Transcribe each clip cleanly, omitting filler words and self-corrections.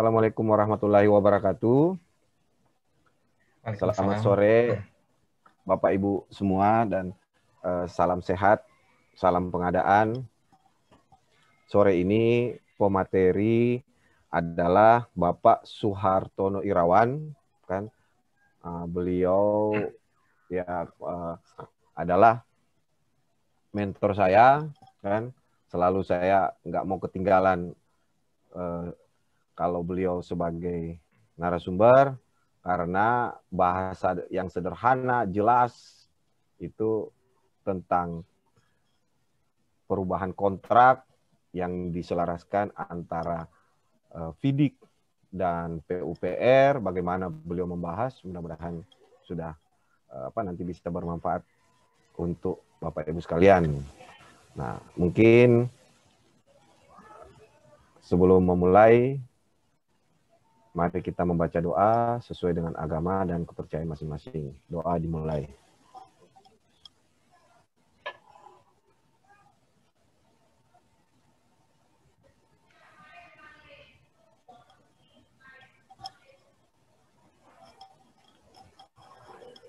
Assalamualaikum warahmatullahi wabarakatuh. Selamat Waalaikumsalam. sore Bapak Ibu semua dan salam sehat, salam pengadaan. Sore ini pemateri adalah Bapak Suhartono Irawan, kan? Beliau ya adalah mentor saya, kan? Selalu saya nggak mau ketinggalan kalau beliau sebagai narasumber, karena bahasa yang sederhana, jelas, itu tentang perubahan kontrak yang diselaraskan antara FIDIK dan PUPR, bagaimana beliau membahas, mudah-mudahan sudah nanti bisa bermanfaat untuk Bapak Ibu sekalian. Nah, mungkin sebelum memulai, mari kita membaca doa sesuai dengan agama dan kepercayaan masing-masing. Doa dimulai.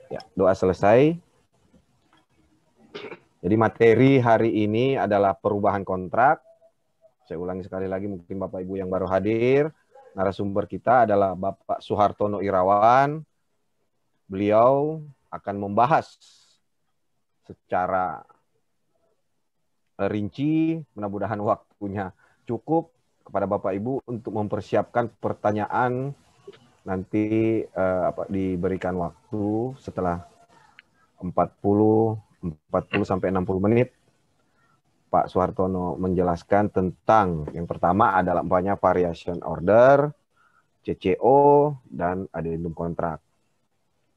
Ya, doa selesai. Jadi materi hari ini adalah perubahan kontrak. Saya ulangi sekali lagi, mungkin Bapak Ibu yang baru hadir. Narasumber kita adalah Bapak Suhartono Irawan. Beliau akan membahas secara rinci, mudah-mudahan waktunya cukup kepada Bapak Ibu untuk mempersiapkan pertanyaan. Nanti diberikan waktu setelah 40 sampai 60 menit. Pak Suhartono menjelaskan tentang yang pertama adalah variation order, CCO, dan addendum kontrak.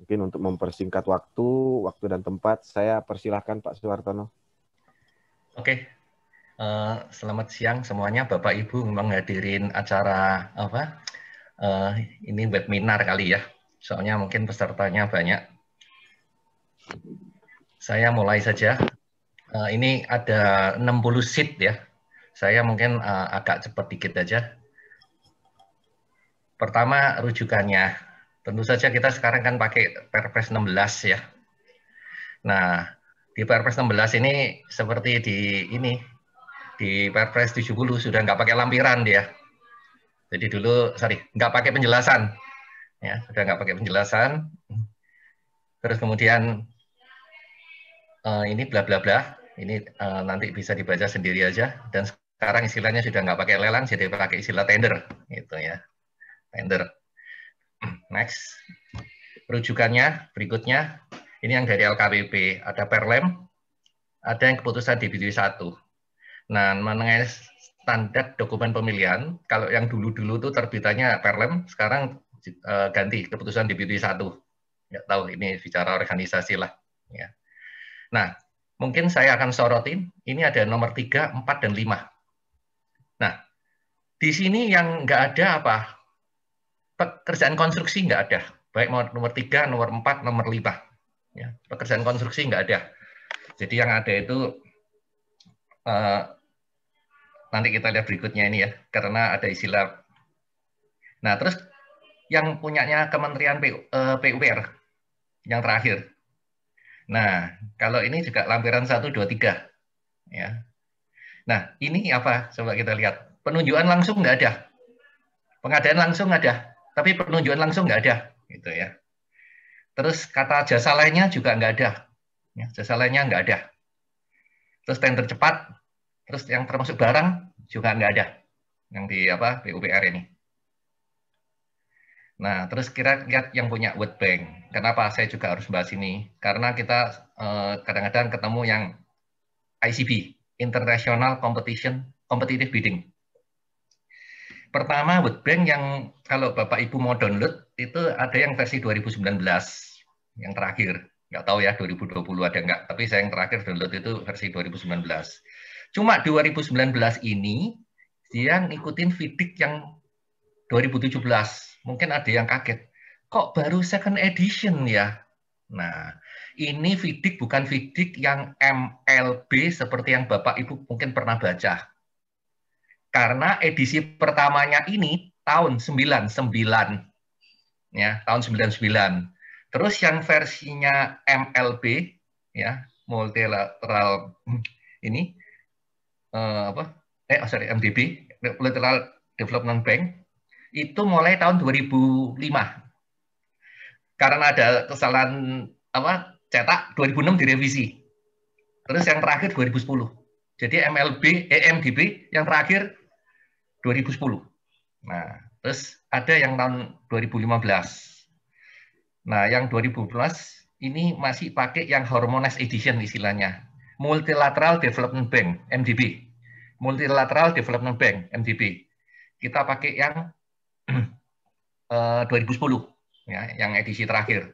Mungkin untuk mempersingkat waktu dan tempat, saya persilahkan Pak Suhartono. Oke, selamat siang semuanya, Bapak Ibu menghadirin acara ini webinar kali ya. Soalnya mungkin pesertanya banyak. Saya mulai saja. Ini ada 60 sheet ya. Saya mungkin agak cepat dikit aja. Pertama, rujukannya. Tentu saja kita sekarang kan pakai Perpres 16 ya. Nah, di Perpres 16 ini seperti di Perpres 70 sudah nggak pakai lampiran dia. Jadi dulu, nggak pakai penjelasan. Ya, sudah nggak pakai penjelasan. Terus kemudian ini bla bla bla. Ini nanti bisa dibaca sendiri aja. Dan sekarang istilahnya sudah nggak pakai lelang, jadi pakai istilah tender, gitu ya. Tender. Next. Rujukannya berikutnya. Ini yang dari LKWP. Ada Perlem, ada yang keputusan DPT 1. Nah, mengenai standar dokumen pemilihan, kalau yang dulu-dulu tuh terbitannya Perlem, sekarang ganti keputusan DPT 1. Nggak tahu, ini bicara organisasi lah. Ya. Nah, mungkin saya akan sorotin, ini ada nomor 3, 4, dan 5. Nah, di sini yang nggak ada apa? Pekerjaan konstruksi nggak ada. Baik nomor 3, nomor 4, nomor 5. Ya, pekerjaan konstruksi nggak ada. Jadi yang ada itu nanti kita lihat berikutnya ini ya, karena ada istilah. Nah, terus yang punyanya Kementerian PUPR yang terakhir. Nah, kalau ini juga lampiran 1, 2, 3. Ya. Nah, ini apa? Coba kita lihat. Penunjukan langsung nggak ada. Pengadaan langsung ada, tapi penunjukan langsung nggak ada. Gitu ya. Terus kata jasa lainnya juga nggak ada. Ya, jasa lainnya nggak ada. Terus tender cepat, terus yang termasuk barang juga nggak ada. Yang di PUPR ini. Nah, terus kita lihat yang punya World Bank. Kenapa saya juga harus bahas ini? Karena kita kadang-kadang ketemu yang ICB, International Competitive Bidding. Pertama, World Bank yang kalau Bapak Ibu mau download, itu ada yang versi 2019, yang terakhir. Nggak tahu ya, 2020 ada nggak. Tapi saya yang terakhir download itu versi 2019. Cuma 2019 ini, dia ngikutin FIDIK yang 2017. Mungkin ada yang kaget, kok baru second edition ya? Nah, ini FIDIK bukan FIDIK yang MLB seperti yang Bapak Ibu mungkin pernah baca. Karena edisi pertamanya ini tahun 99 ya, tahun 99. Terus yang versinya MLB ya, multilateral ini MDB, Multilateral Development Bank, itu mulai tahun 2005. Karena ada kesalahan cetak, 2006 direvisi. Terus yang terakhir 2010. Jadi MDB yang terakhir 2010. Nah, terus ada yang tahun 2015. Nah, yang 2015 ini masih pakai yang Harmonized Edition istilahnya. Multilateral Development Bank, MDB. Multilateral Development Bank, MDB. Kita pakai yang 2010, ya, yang edisi terakhir.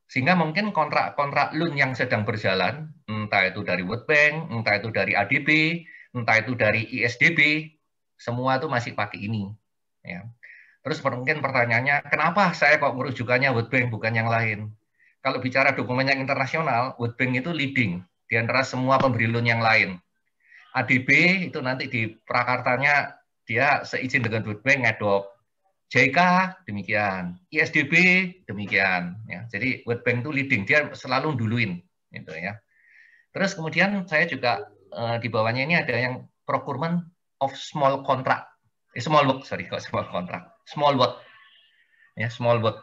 Sehingga mungkin kontrak-kontrak loan yang sedang berjalan, entah itu dari World Bank, entah itu dari ADB, entah itu dari ISDB, semua itu masih pakai ini. Ya. Terus mungkin pertanyaannya, kenapa saya kok merujukannya World Bank bukan yang lain? Kalau bicara dokumen yang internasional, World Bank itu leading di antara semua pemberi loan yang lain. ADB itu nanti di prakartanya dia seizin dengan World Bank ngadop. JK demikian, ISDB demikian. Ya. Jadi World Bank itu leading, dia selalu duluin, gitu ya. Terus kemudian saya juga di bawahnya ini ada yang procurement of small contract, small work, small work, ya small work.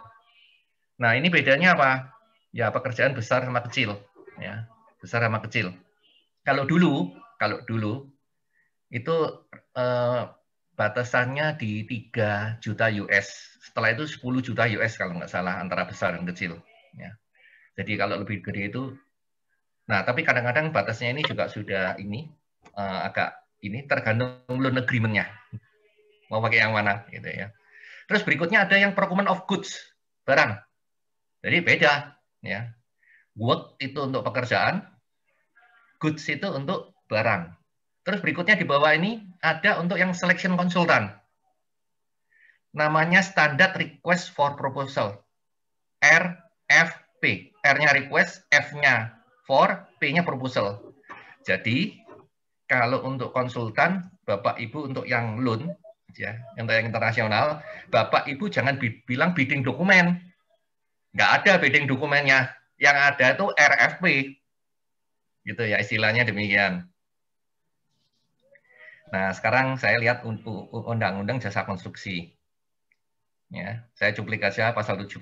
Nah ini bedanya apa? Ya pekerjaan besar sama kecil, ya besar sama kecil. Kalau dulu itu batasannya di 3 juta US. Setelah itu 10 juta US kalau nggak salah antara besar dan kecil. Ya. Jadi kalau lebih gede itu, nah tapi kadang-kadang batasnya ini juga sudah agak tergantung loan agreement-nya. Mau pakai yang mana gitu ya. Terus berikutnya ada yang procurement of goods, barang. Jadi beda ya. Work itu untuk pekerjaan, goods itu untuk barang. Terus berikutnya di bawah ini ada untuk yang selection consultant. Namanya Standard Request for Proposal. RFP. R-nya request, F-nya for, P-nya proposal. Jadi kalau untuk konsultan, Bapak Ibu untuk yang loan, ya, untuk yang internasional, Bapak Ibu jangan bilang bidding dokumen. Nggak ada bidding dokumennya. Yang ada itu RFP. Gitu ya, istilahnya demikian. Nah, sekarang saya lihat untuk Undang-Undang Jasa Konstruksi. Ya, saya cuplik aja pasal 76.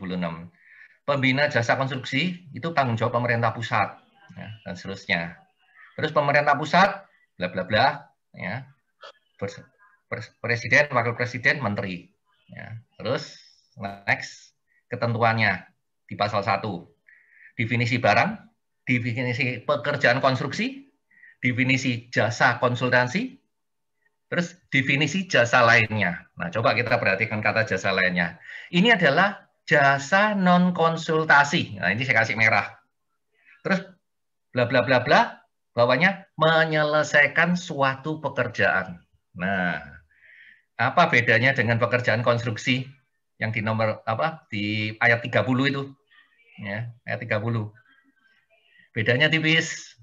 Pembina jasa konstruksi itu tanggung jawab pemerintah pusat, ya, dan seterusnya. Terus pemerintah pusat, bla bla bla, ya, presiden, wakil presiden, menteri. Ya. Terus next ketentuannya di pasal 1. Definisi barang, definisi pekerjaan konstruksi, definisi jasa konsultansi, terus definisi jasa lainnya. Nah, coba kita perhatikan kata jasa lainnya. Ini adalah jasa non konsultasi. Nah, ini saya kasih merah. Terus bla bla bla bla, bawahnya menyelesaikan suatu pekerjaan. Nah, apa bedanya dengan pekerjaan konstruksi yang di nomor di ayat 30 itu? Ya, ayat 30. Bedanya tipis.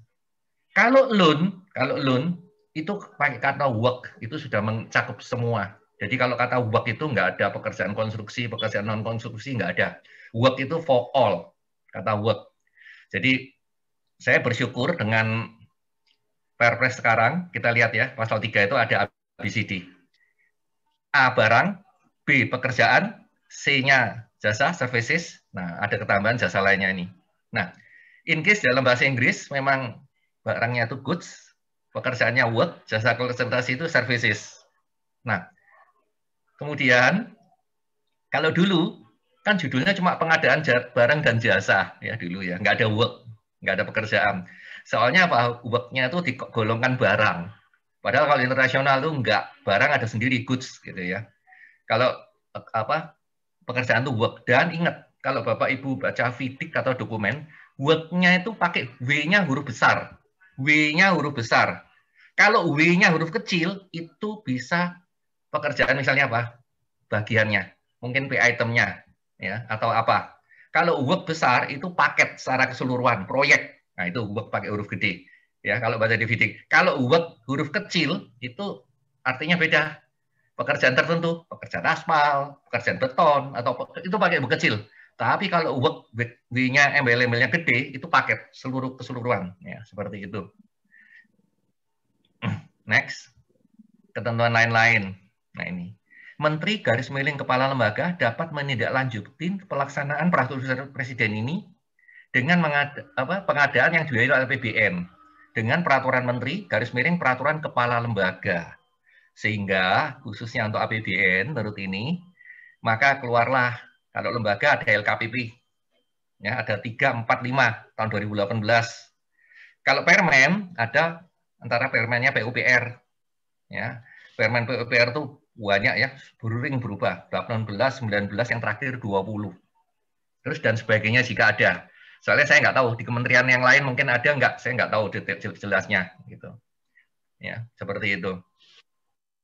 Kalau loan itu pakai kata work itu sudah mencakup semua. Jadi kalau kata work itu nggak ada pekerjaan konstruksi, pekerjaan non konstruksi nggak ada. Work itu for all, kata work. Jadi saya bersyukur dengan Perpres sekarang, kita lihat ya, pasal 3 itu ada ABCD. A barang, B pekerjaan, C-nya jasa, services, nah ada ketambahan jasa lainnya ini. Nah, in case dalam bahasa Inggris memang barangnya itu goods, pekerjaannya work, jasa konsultasi itu services. Nah, kemudian kalau dulu kan judulnya cuma pengadaan barang dan jasa ya dulu ya, nggak ada work, nggak ada pekerjaan. Soalnya apa? Work-nya itu digolongkan barang. Padahal kalau internasional itu nggak, barang ada sendiri goods gitu ya. Kalau pekerjaan itu work, dan ingat kalau Bapak Ibu baca fidik atau dokumen, work-nya itu pakai W-nya huruf besar. W-nya huruf besar. Kalau W-nya huruf kecil, itu bisa pekerjaan misalnya apa? Bagiannya. Mungkin P itemnya. Ya, atau apa. Kalau work besar, itu paket secara keseluruhan, proyek. Nah, itu work pakai huruf gede. Ya, kalau baca di fidik. Kalau work huruf kecil, itu artinya beda. pekerjaan tertentu, pekerjaan aspal, pekerjaan beton, atau itu pakai book kecil. Tapi kalau work with-nya embel-embelnya gede, itu paket keseluruhan. Ya, seperti itu. Next. Ketentuan lain-lain. Nah ini. Menteri garis miring kepala lembaga dapat menindaklanjuti pelaksanaan peraturan presiden ini dengan pengadaan yang dibiayai oleh APBN dengan peraturan menteri garis miring peraturan kepala lembaga. Sehingga khususnya untuk APBN menurut ini, maka keluarlah kalau lembaga ada LKPP. Ya, ada 345 tahun 2018. Kalau Permen ada antara Permennya PUPR. Ya, Permen PUPR itu banyak ya, berring berubah. 18, 19, yang terakhir 20. Terus dan sebagainya jika ada. Soalnya saya nggak tahu di kementerian yang lain mungkin ada nggak, saya nggak tahu detail jelasnya gitu. Ya, seperti itu.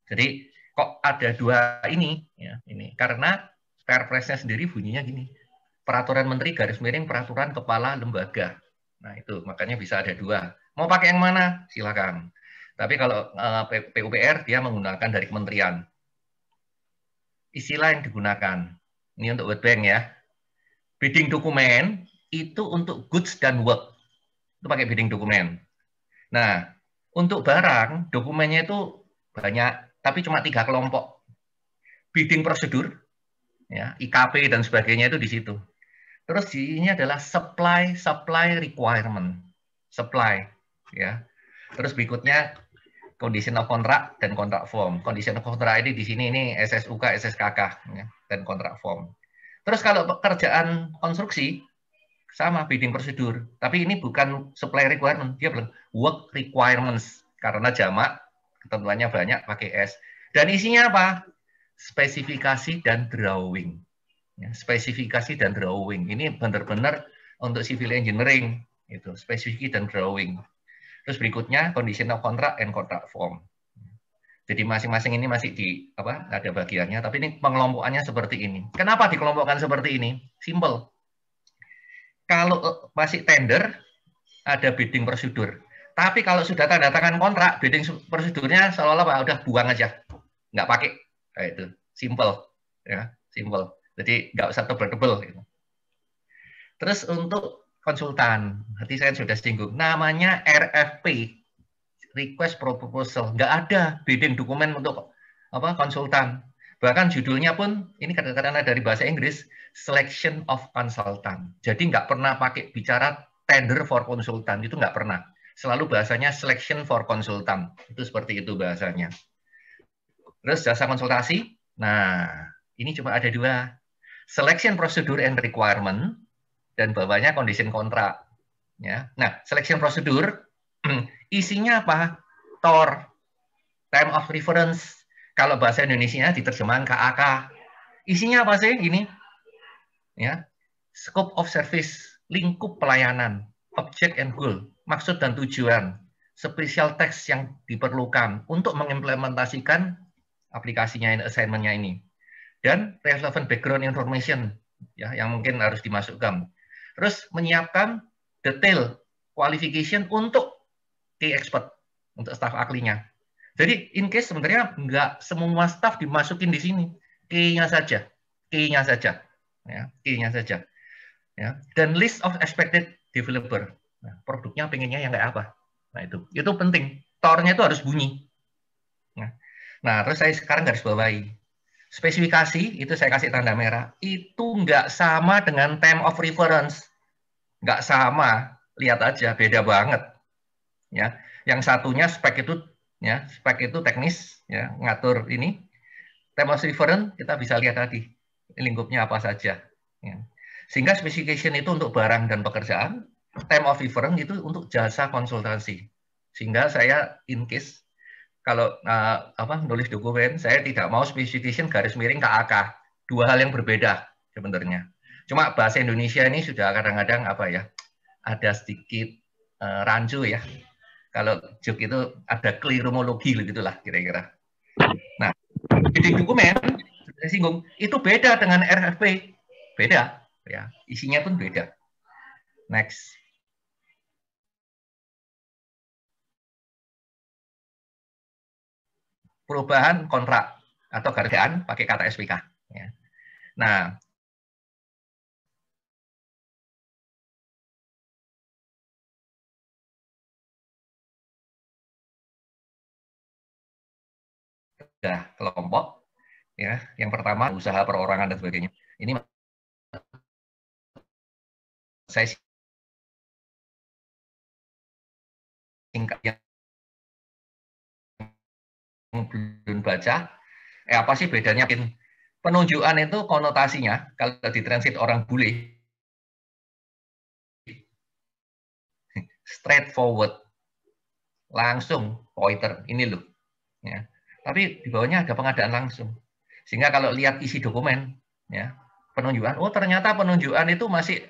Jadi kok ada dua ini ya, ini karena Perpresnya sendiri bunyinya gini. Peraturan Menteri garis miring peraturan kepala lembaga. Nah, itu makanya bisa ada dua. Mau pakai yang mana? Silakan. Tapi kalau PUPR dia menggunakan dari kementerian. Istilah yang digunakan. Ini untuk World Bank ya. Bidding dokumen itu untuk goods dan work. Itu pakai bidding dokumen. Nah, untuk barang, dokumennya itu banyak, tapi cuma 3 kelompok. Bidding prosedur, ya, IKP dan sebagainya itu di situ. Terus ini adalah supply requirement. Supply, ya. Terus berikutnya condition of contract dan contract form. Condition of contract ini di sini ini SSUK, SSKK ya, dan contract form. Terus kalau pekerjaan konstruksi sama bidding prosedur, tapi ini bukan supply requirement, dia bilang work requirements karena jamak ketentuannya banyak pakai S. Dan isinya apa? Spesifikasi dan drawing. Ya, spesifikasi dan drawing. Ini benar-benar untuk civil engineering itu, spesifikasi dan drawing. Terus berikutnya condition of contract and contract form. Jadi masing-masing ini masih di ada bagiannya, tapi ini pengelompokannya seperti ini. Kenapa dikelompokkan seperti ini? Simple. Kalau masih tender ada bidding prosedur. Tapi kalau sudah tanda tangan kontrak, bidding prosedurnya seolah-olah udah buang aja, nggak pakai. Kayak itu, simple, ya, simple. Jadi nggak usah tebel-tebel. Gitu. Terus untuk konsultan, tadi saya sudah singgung, namanya RFP. Request proposal, nggak ada bidding dokumen untuk konsultan. Bahkan judulnya pun ini kadang-kadang dari bahasa Inggris selection of consultant. Jadi nggak pernah pakai bicara tender for konsultan, itu nggak pernah. Selalu bahasanya selection for consultant. Itu seperti itu bahasanya. Terus jasa konsultasi. Nah, ini cuma ada dua. Selection procedure and requirement dan bawahnya condition kontrak. Ya. Nah, selection procedure isinya apa? TOR, time of reference. Kalau bahasa Indonesia diterjemahkan KAK. Isinya apa sih? Ini, ya, scope of service, lingkup pelayanan, object and goal, maksud dan tujuan, special text yang diperlukan untuk mengimplementasikan aplikasinya, assignment-nya ini, dan relevant background information, ya, yang mungkin harus dimasukkan. Terus menyiapkan detail qualification untuk key expert, untuk staf ahlinya. Jadi in case sebenarnya nggak semua staf dimasukin di sini, key-nya saja, key-nya saja, ya, key-nya saja, ya. Dan list of expected developer, nah, produknya pengennya yang kayak apa, nah itu penting, TOR-nya itu harus bunyi. Nah terus saya sekarang garis bawahi, spesifikasi itu saya kasih tanda merah, itu nggak sama dengan time of reference, nggak sama, lihat aja beda banget. Ya, yang satunya spek itu, ya, spek itu teknis, ya, ngatur ini. Time of reference kita bisa lihat tadi lingkupnya apa saja. Ya. Sehingga specification itu untuk barang dan pekerjaan, time of reference itu untuk jasa konsultasi. Sehingga saya in case kalau nulis dokumen, saya tidak mau specification garis miring KAK, dua hal yang berbeda sebenarnya. Cuma bahasa Indonesia ini sudah kadang-kadang ada sedikit rancu ya. Kalau joke itu ada kelirumologi begitulah kira-kira. Nah, bidding dokumen saya singgung itu beda dengan RFP, beda ya, isinya pun beda. Next. Perubahan kontrak. atau gargaan pakai kata SPK. Ya. Nah, sudah kelompok, ya. Yang pertama usaha perorangan dan sebagainya. Ini saya singkat yang belum baca. Apa sih bedanya? Penunjukan itu konotasinya kalau ditranslate orang bule straightforward, langsung pointer ini loh. Ya. Tapi di bawahnya ada pengadaan langsung. Sehingga kalau lihat isi dokumen, ya penunjukan, oh ternyata penunjukan itu masih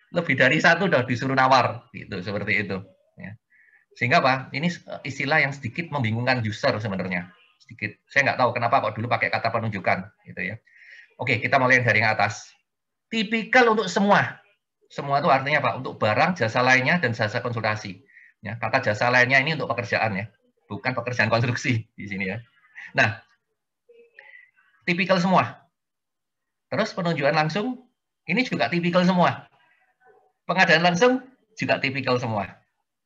lebih dari satu udah disuruh nawar, gitu seperti itu. Ya. Sehingga apa? Ini istilah yang sedikit membingungkan user sebenarnya. Sedikit. Saya nggak tahu kenapa kok dulu pakai kata penunjukan, gitu ya. Oke, kita mulai dari yang atas. Tipikal untuk semua. Semua itu artinya apa? Untuk barang, jasa lainnya, dan jasa konsultasi. Ya, kata jasa lainnya ini untuk pekerjaan ya, bukan pekerjaan konstruksi di sini ya. Nah, tipikal semua. Terus penunjukan langsung, ini juga tipikal semua. Pengadaan langsung juga tipikal semua.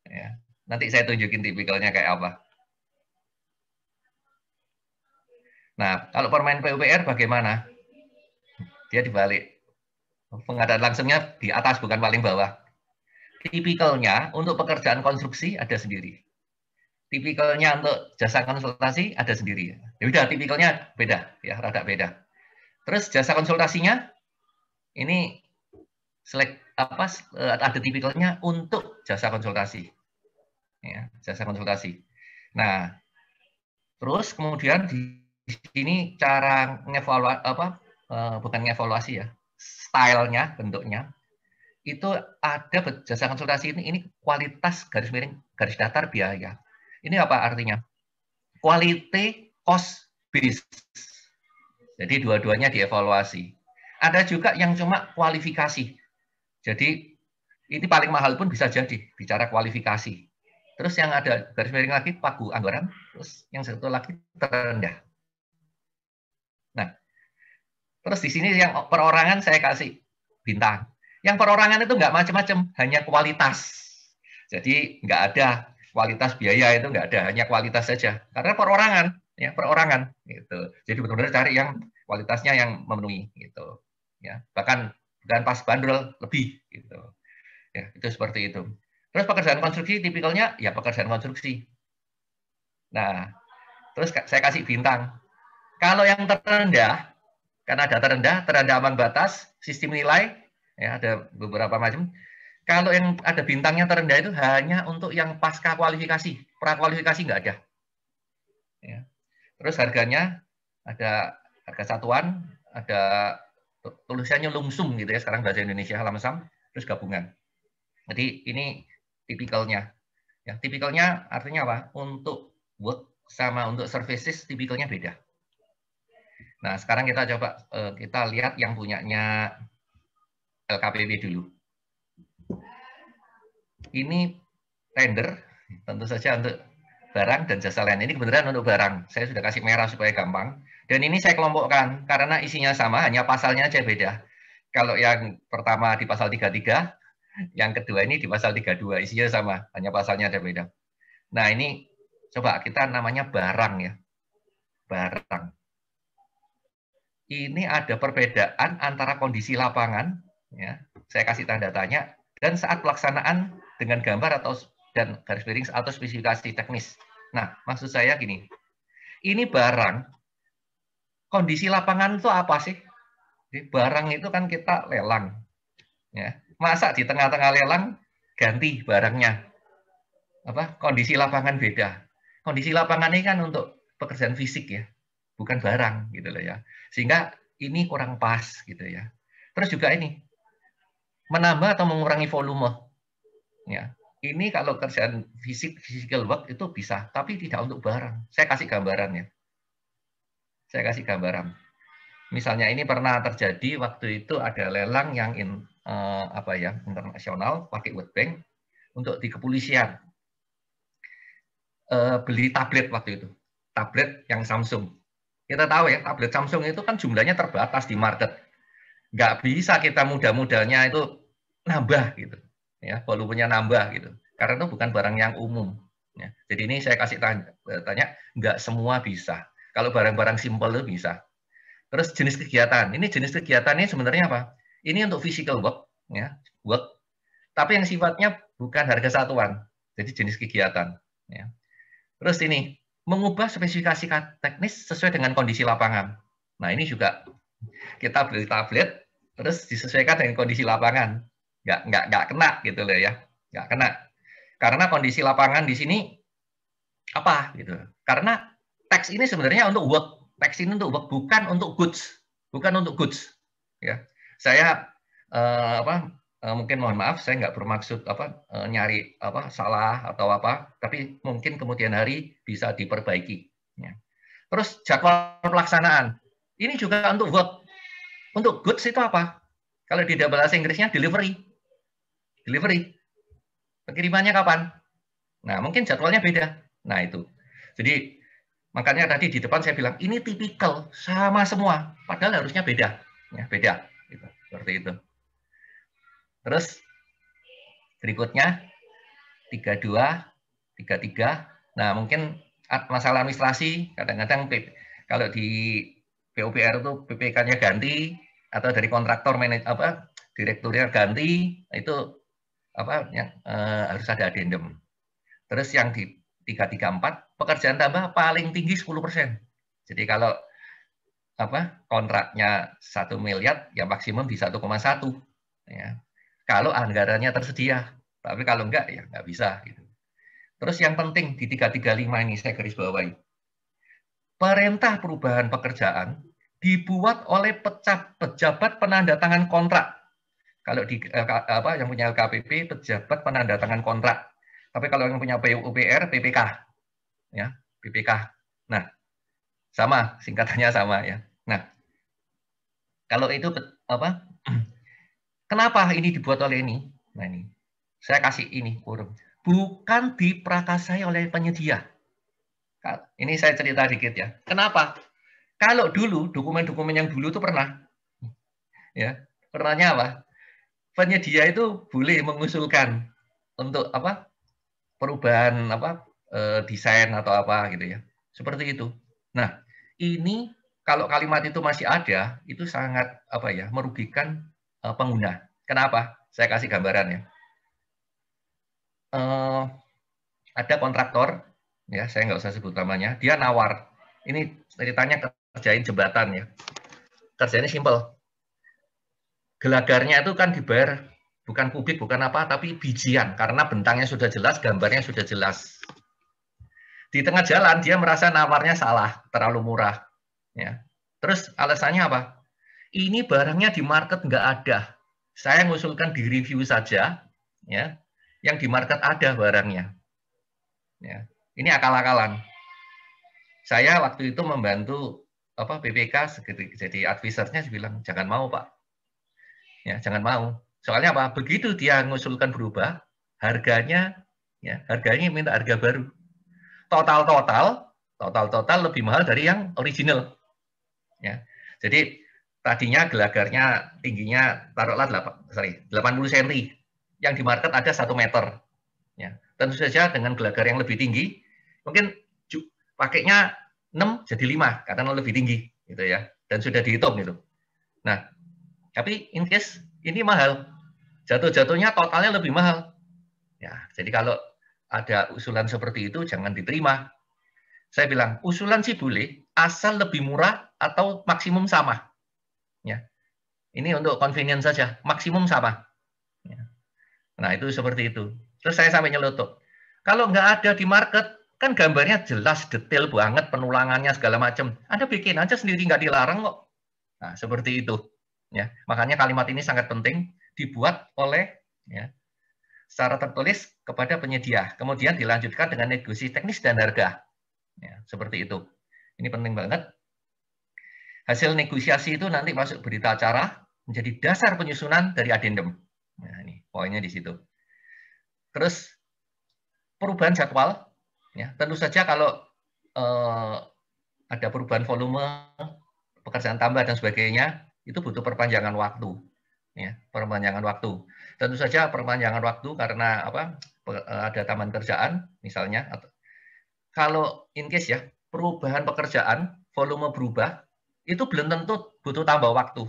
Ya. Nanti saya tunjukin tipikalnya kayak apa. Nah, kalau permain PUPR bagaimana? Dia dibalik. Pengadaan langsungnya di atas, bukan paling bawah. Tipikalnya untuk pekerjaan konstruksi ada sendiri. Tipikalnya untuk jasa konsultasi ada sendiri. Ya udah, tipikalnya beda, ya rada beda. Terus jasa konsultasinya ini ada tipikalnya untuk jasa konsultasi. Ya, jasa konsultasi. Nah, terus kemudian di sini cara bukan ngevaluasi ya, stylenya, bentuknya itu ada jasa konsultasi ini kualitas garis miring garis datar biaya. Ini apa artinya? Quality cost base. Jadi dua-duanya dievaluasi. Ada juga yang cuma kualifikasi. Jadi ini paling mahal pun bisa jadi bicara kualifikasi. Terus yang ada garis miring lagi pagu anggaran, terus yang satu lagi terendah. Nah, terus di sini yang perorangan saya kasih bintang. Yang perorangan itu nggak macam-macam, hanya kualitas. Jadi nggak ada kualitas biaya itu nggak ada, hanya kualitas saja. Karena perorangan, ya perorangan gitu. Jadi benar-benar cari yang kualitasnya yang memenuhi gitu. Ya, bahkan pas bandrol lebih gitu. Ya, itu seperti itu. Terus pekerjaan konstruksi tipikalnya ya pekerjaan konstruksi. Nah, terus saya kasih bintang. Kalau yang terendah, karena ada terendah aman batas, sistem nilai, ya ada beberapa macam. Kalau yang ada bintangnya terendah itu hanya untuk yang pasca kualifikasi, prakualifikasi nggak ada. Ya. Terus harganya ada harga satuan, ada tulisannya lumsum gitu ya, sekarang bahasa Indonesia lamsam, terus gabungan. Jadi ini tipikalnya. Ya, tipikalnya artinya apa? Untuk work sama untuk services tipikalnya beda. Nah, sekarang kita coba kita lihat yang punyanya LKPP dulu. Ini tender, tentu saja untuk barang dan jasa lain. Ini kebetulan untuk barang. Saya sudah kasih merah supaya gampang. Dan ini saya kelompokkan karena isinya sama, hanya pasalnya aja beda. Kalau yang pertama di pasal 33, yang kedua ini di pasal 32, isinya sama, hanya pasalnya ada beda. Nah, ini coba kita namanya barang ya. Barang. Ini ada perbedaan antara kondisi lapangan, ya, saya kasih tanda tanya, dan saat pelaksanaan dengan gambar dan garis miring atau spesifikasi teknis. Nah, maksud saya gini, ini barang, kondisi lapangan itu apa sih? Barang itu kan kita lelang, ya. Masa di tengah-tengah lelang ganti barangnya? Kondisi lapangan beda. Kondisi lapangan ini kan untuk pekerjaan fisik ya, bukan barang gitu loh ya. Sehingga ini kurang pas gitu ya. Terus juga ini menambah atau mengurangi volume. Ya. Ini kalau kerjaan physical work itu bisa, tapi tidak untuk barang. Saya kasih gambaran ya. Saya kasih gambaran. Misalnya ini pernah terjadi waktu itu ada lelang yang internasional pakai World Bank untuk di kepolisian. Beli tablet waktu itu. Tablet yang Samsung. Kita tahu ya, tablet Samsung itu kan jumlahnya terbatas di market. Nggak bisa kita mudah-mudahnya itu nambah gitu. Ya, volumenya nambah gitu. Karena itu bukan barang yang umum. Ya, jadi ini saya kasih tanya, nggak semua bisa. Kalau barang-barang simpel itu bisa. Terus jenis kegiatan. Ini jenis kegiatan ini sebenarnya apa? Ini untuk physical work, ya, work. Tapi yang sifatnya bukan harga satuan. Jadi jenis kegiatan. Ya. Terus ini mengubah spesifikasi teknis sesuai dengan kondisi lapangan. Nah ini juga kita beli tablet terus disesuaikan dengan kondisi lapangan. Nggak kena gitu loh ya. Nggak kena. Karena kondisi lapangan di sini apa gitu. Karena teks ini sebenarnya untuk work. Teks ini untuk work, bukan untuk goods. Bukan untuk goods. Ya. Saya mungkin mohon maaf, saya nggak bermaksud nyari salah atau apa, tapi mungkin kemudian hari bisa diperbaiki. Ya. Terus jadwal pelaksanaan. Ini juga untuk work. Untuk goods itu apa? Kalau di bahasa Inggrisnya delivery. Delivery. Pengirimannya kapan? Nah, mungkin jadwalnya beda. Nah, itu. Jadi, makanya tadi di depan saya bilang, ini tipikal, sama semua. Padahal harusnya beda. Ya, beda. Gitu. Seperti itu. Terus, berikutnya, 32, 33. Nah, mungkin masalah administrasi, kadang-kadang kalau di PUPR itu PPK-nya ganti, atau dari kontraktor direkturnya ganti, itu harus ada addendum. Terus yang di 334 pekerjaan tambah paling tinggi 10%. Jadi kalau kontraknya 1 miliar ya maksimum di 1,1 ya. Kalau anggarannya tersedia. Tapi kalau enggak ya enggak bisa gitu. Terus yang penting di 335 ini saya garis bawahi. Perintah perubahan pekerjaan dibuat oleh pejabat penandatangan kontrak. Kalau di yang punya LKPP pejabat penandatangan kontrak. Tapi kalau yang punya PUPR PPK ya, PPK. Nah, sama singkatannya sama ya. Nah, kalau itu kenapa ini dibuat oleh ini? Nah, ini. Saya kasih ini kurung. Bukan diprakasai oleh penyedia. Ini saya cerita dikit ya. Kenapa? Kalau dulu dokumen-dokumen yang dulu itu pernah ya, pernahnya apa? Penyedia itu boleh mengusulkan untuk perubahan desain atau apa gitu ya. Seperti itu. Nah, ini kalau kalimat itu masih ada, itu sangat merugikan pengguna. Kenapa? Saya kasih gambaran ya. Ada kontraktor, ya saya nggak usah sebut namanya, dia nawar. Ini ceritanya kerjain jembatan ya. Kerjanya simpel. Gelagarnya itu kan dibayar bukan kubik, bukan apa, tapi bijian. Karena bentangnya sudah jelas, gambarnya sudah jelas. Di tengah jalan dia merasa nawarnya salah, terlalu murah. Ya. Terus alasannya apa? Ini barangnya di market nggak ada. Saya mengusulkan di review saja, ya. Yang di market ada barangnya. Ya. Ini akal-akalan. Saya waktu itu membantu PPK jadi advisernya bilang jangan mau Pak, ya jangan mau. Soalnya apa? Begitu dia mengusulkan berubah, harganya minta harga baru. Total lebih mahal dari yang original. Ya. Jadi tadinya gelagarnya tingginya taruhlah 80 cm. Yang di market ada 1 meter. Ya. Tentu saja dengan gelagar yang lebih tinggi, mungkin pakainya 6 jadi 5 karena lebih tinggi gitu ya. Dan sudah dihitung gitu. Nah, tapi in case ini mahal. Jatuh-jatuhnya totalnya lebih mahal. Ya, jadi kalau ada usulan seperti itu jangan diterima. Saya bilang, usulan sih boleh, asal lebih murah atau maksimum sama. Ya. Ini untuk convenience saja, maksimum sama. Ya. Nah, itu seperti itu. Terus saya sampai nyelotok. Kalau nggak ada di market, kan gambarnya jelas, detail banget, penulangannya segala macam. Anda bikin aja sendiri, nggak dilarang kok. Nah, seperti itu. Ya. Makanya kalimat ini sangat penting, dibuat oleh secara tertulis kepada penyedia. Kemudian dilanjutkan dengan negosiasi teknis dan harga. Ya, seperti itu. Ini penting banget. Hasil negosiasi itu nanti masuk berita acara menjadi dasar penyusunan dari addendum. Nah, ini poinnya di situ. Terus perubahan jadwal, ya tentu saja kalau ada perubahan volume, pekerjaan tambah dan sebagainya, itu butuh perpanjangan waktu. Ya, perpanjangan waktu. Tentu saja perpanjangan waktu karena apa? Ada tambahan kerjaan misalnya. Kalau in case ya, perubahan pekerjaan, volume berubah, itu belum tentu butuh tambah waktu.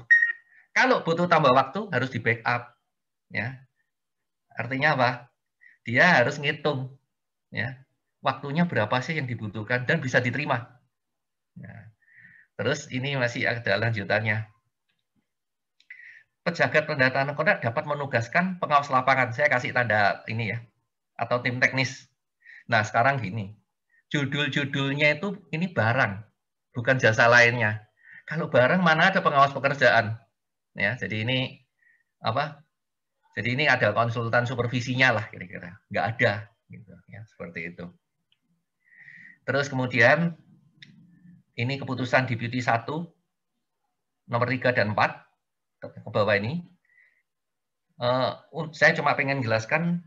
Kalau butuh tambah waktu harus di backup. Ya, artinya apa? Dia harus ngitung. Ya, waktunya berapa sih yang dibutuhkan dan bisa diterima. Nah, terus ini masih ada lanjutannya. Pejabat pendataan kontrak dapat menugaskan pengawas lapangan. Saya kasih tanda ini ya, atau tim teknis. Nah, sekarang gini, judul-judulnya itu ini barang, bukan jasa lainnya. Kalau barang mana ada pengawas pekerjaan? Ya, jadi ini apa? Jadi ini ada konsultan supervisinya lah kira-kira. Nggak ada, gitu ya, seperti itu. Terus kemudian ini keputusan Deputi 1 nomor 3 dan 4 ke bawah ini. Saya cuma pengen jelaskan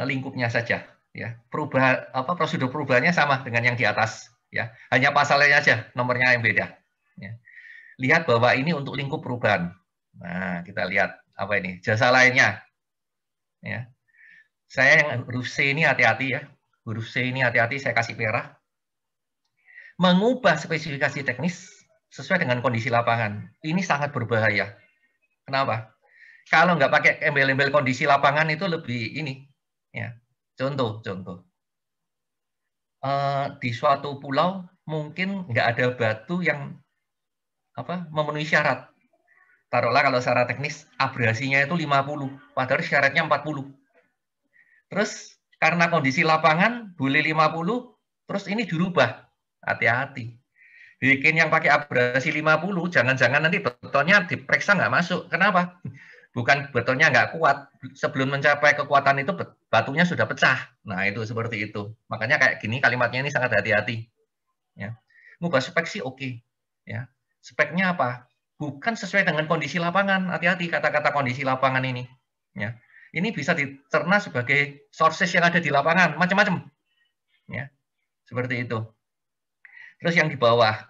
lingkupnya saja. Ya, prosedur perubahannya sama dengan yang di atas. Ya, hanya pasalnya saja nomornya yang beda. Ya. Lihat bahwa ini untuk lingkup perubahan. Nah, kita lihat apa ini jasa lainnya. Ya, saya yang huruf C ini hati-hati ya. Huruf C ini hati-hati saya kasih merah. Mengubah spesifikasi teknis sesuai dengan kondisi lapangan. Ini sangat berbahaya. Kenapa? Kalau nggak pakai embel-embel kondisi lapangan itu lebih ini. Ya, contoh. Di suatu pulau mungkin nggak ada batu yang memenuhi syarat. Taruhlah kalau secara teknis abrasinya itu 50, padahal syaratnya 40. Terus karena kondisi lapangan boleh 50, terus ini dirubah. Hati-hati. Bikin yang pakai abrasi 50, jangan-jangan nanti betonnya diperiksa nggak masuk. Kenapa? Bukan betonnya nggak kuat. Sebelum mencapai kekuatan itu batunya sudah pecah. Nah, itu seperti itu. Makanya kayak gini kalimatnya ini sangat hati-hati. Ya. Ngubah spek sih oke. Ya. Speknya apa? Bukan sesuai dengan kondisi lapangan. Hati-hati kata-kata kondisi lapangan ini. Ya. Ini bisa dicerna sebagai sources yang ada di lapangan, macam-macam. Ya. Seperti itu. Terus yang di bawah.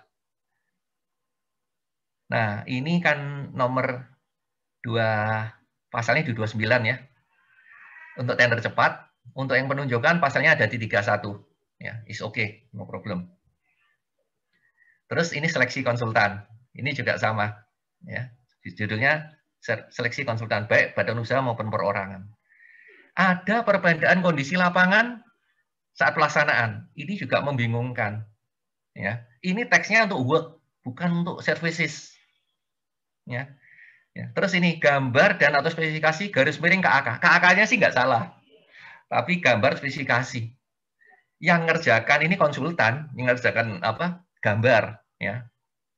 Nah, ini kan nomor 2, pasalnya di 29 ya. Untuk tender cepat, untuk yang penunjukan pasalnya ada di 31. Ya, is okay, no problem. Terus ini seleksi konsultan. Ini juga sama. Ya, judulnya seleksi konsultan baik badan usaha maupun perorangan. Ada perbedaan kondisi lapangan saat pelaksanaan. Ini juga membingungkan. Ya, ini teksnya untuk work, bukan untuk services. Ya. Ya. Terus ini gambar dan atau spesifikasi garis miring KAK. KAK-nya sih nggak salah, tapi gambar spesifikasi. Yang ngerjakan ini konsultan, yang ngerjakan gambar. Ya.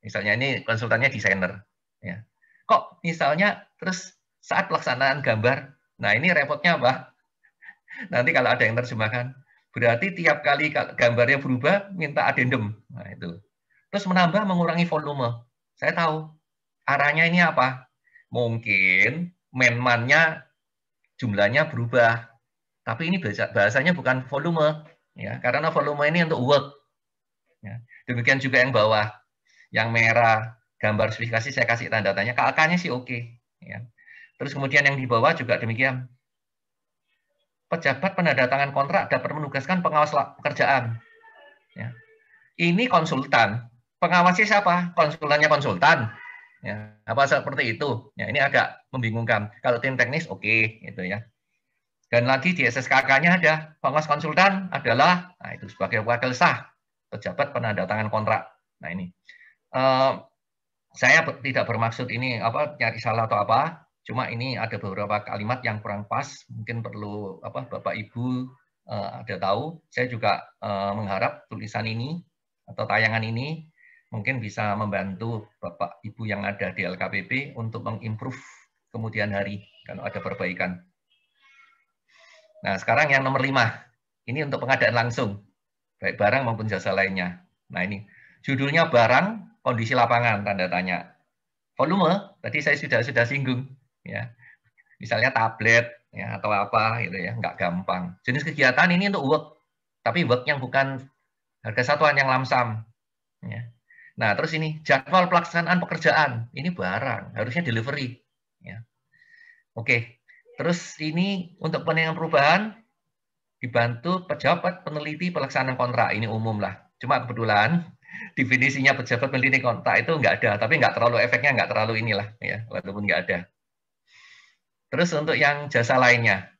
Misalnya ini konsultannya desainer. Ya. Kok misalnya terus saat pelaksanaan gambar, nah ini repotnya apa? Nanti kalau ada yang terjemahkan, berarti tiap kali gambarnya berubah, minta addendum. Nah itu. Terus menambah, mengurangi volume. Saya tahu arahnya ini apa? Mungkin man-nya jumlahnya berubah. Tapi ini bahasanya bukan volume. Ya, karena volume ini untuk work. Ya. Demikian juga yang bawah. Yang merah, gambar spesifikasi saya kasih tanda tanya. KAK-nya sih oke. Ya. Terus kemudian yang di bawah juga demikian. Pejabat penandatangan kontrak dapat menugaskan pengawas pekerjaan. Ya. Ini konsultan. Pengawasnya siapa? Konsultannya konsultan. Ya, apa seperti itu? Ya, ini agak membingungkan. Kalau tim teknis oke, gitu ya. Dan lagi di SSKK-nya ada pengawas konsultan adalah, nah itu sebagai wakil sah pejabat penandatangan kontrak. Nah ini, saya tidak bermaksud ini nyari salah atau apa. Cuma ini ada beberapa kalimat yang kurang pas. Mungkin perlu Bapak Ibu ada tahu. Saya juga mengharap tulisan ini atau tayangan ini mungkin bisa membantu Bapak Ibu yang ada di LKPP untuk mengimprove kemudian hari kalau ada perbaikan. Nah, sekarang yang nomor 5. Ini untuk pengadaan langsung, baik barang maupun jasa lainnya. Nah, ini judulnya barang, kondisi lapangan, tanda tanya. Volume, tadi saya sudah singgung. Ya. Misalnya tablet ya, atau apa, gitu ya, nggak gampang. Jenis kegiatan ini untuk work, tapi work yang bukan harga satuan yang lamsam. Ya. Nah, terus ini jadwal pelaksanaan pekerjaan. Ini barang, harusnya delivery. Ya. Oke. Terus ini untuk penilaian perubahan dibantu pejabat peneliti pelaksanaan kontrak. Ini umum lah. Cuma kebetulan definisinya pejabat peneliti kontrak itu nggak ada, tapi nggak terlalu efeknya, nggak terlalu inilah, ya, walaupun nggak ada. Terus untuk yang jasa lainnya,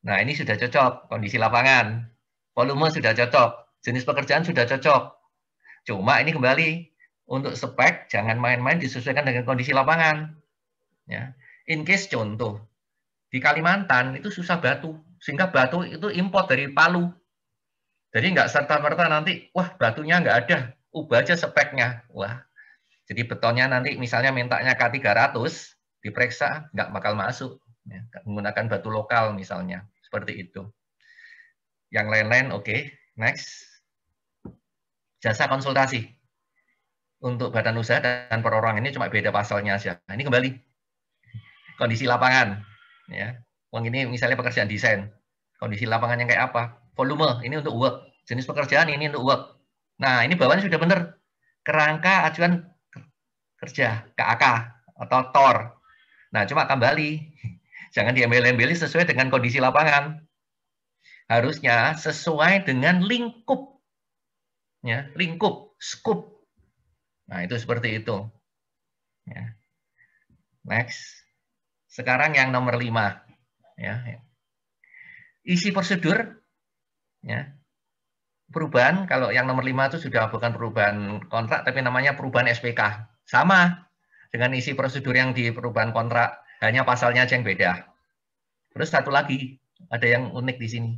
nah ini sudah cocok, kondisi lapangan, volume sudah cocok, jenis pekerjaan sudah cocok. Cuma ini kembali, untuk spek jangan main-main, disesuaikan dengan kondisi lapangan. Ya. In case contoh, di Kalimantan itu susah batu, sehingga batu itu import dari Palu. Jadi nggak serta-merta nanti, wah batunya nggak ada, ubah aja speknya. Wah, jadi betonnya nanti misalnya mintanya K300, diperiksa, nggak bakal masuk. Ya, menggunakan batu lokal misalnya, seperti itu. Yang lain-lain oke. Next. Jasa konsultasi. Untuk badan usaha dan perorangan ini cuma beda pasalnya aja. Nah, ini kembali. Kondisi lapangan. Ya. Ini misalnya pekerjaan desain. Kondisi lapangan yang kayak apa? Volume, ini untuk work. Jenis pekerjaan ini untuk work. Nah, ini bawaannya sudah benar. Kerangka acuan kerja, KAK, atau TOR. Nah, cuma kembali. Jangan diambil-ambil sesuai dengan kondisi lapangan. Harusnya sesuai dengan lingkup. Ya, lingkup, scope. Nah, itu seperti itu. Ya. Next. Sekarang yang nomor 5. Ya. Isi prosedur. Ya. Perubahan, kalau yang nomor 5 itu sudah bukan perubahan kontrak, tapi namanya perubahan SPK. Sama dengan isi prosedur yang di perubahan kontrak, hanya pasalnya aja yang beda. Terus satu lagi, ada yang unik di sini.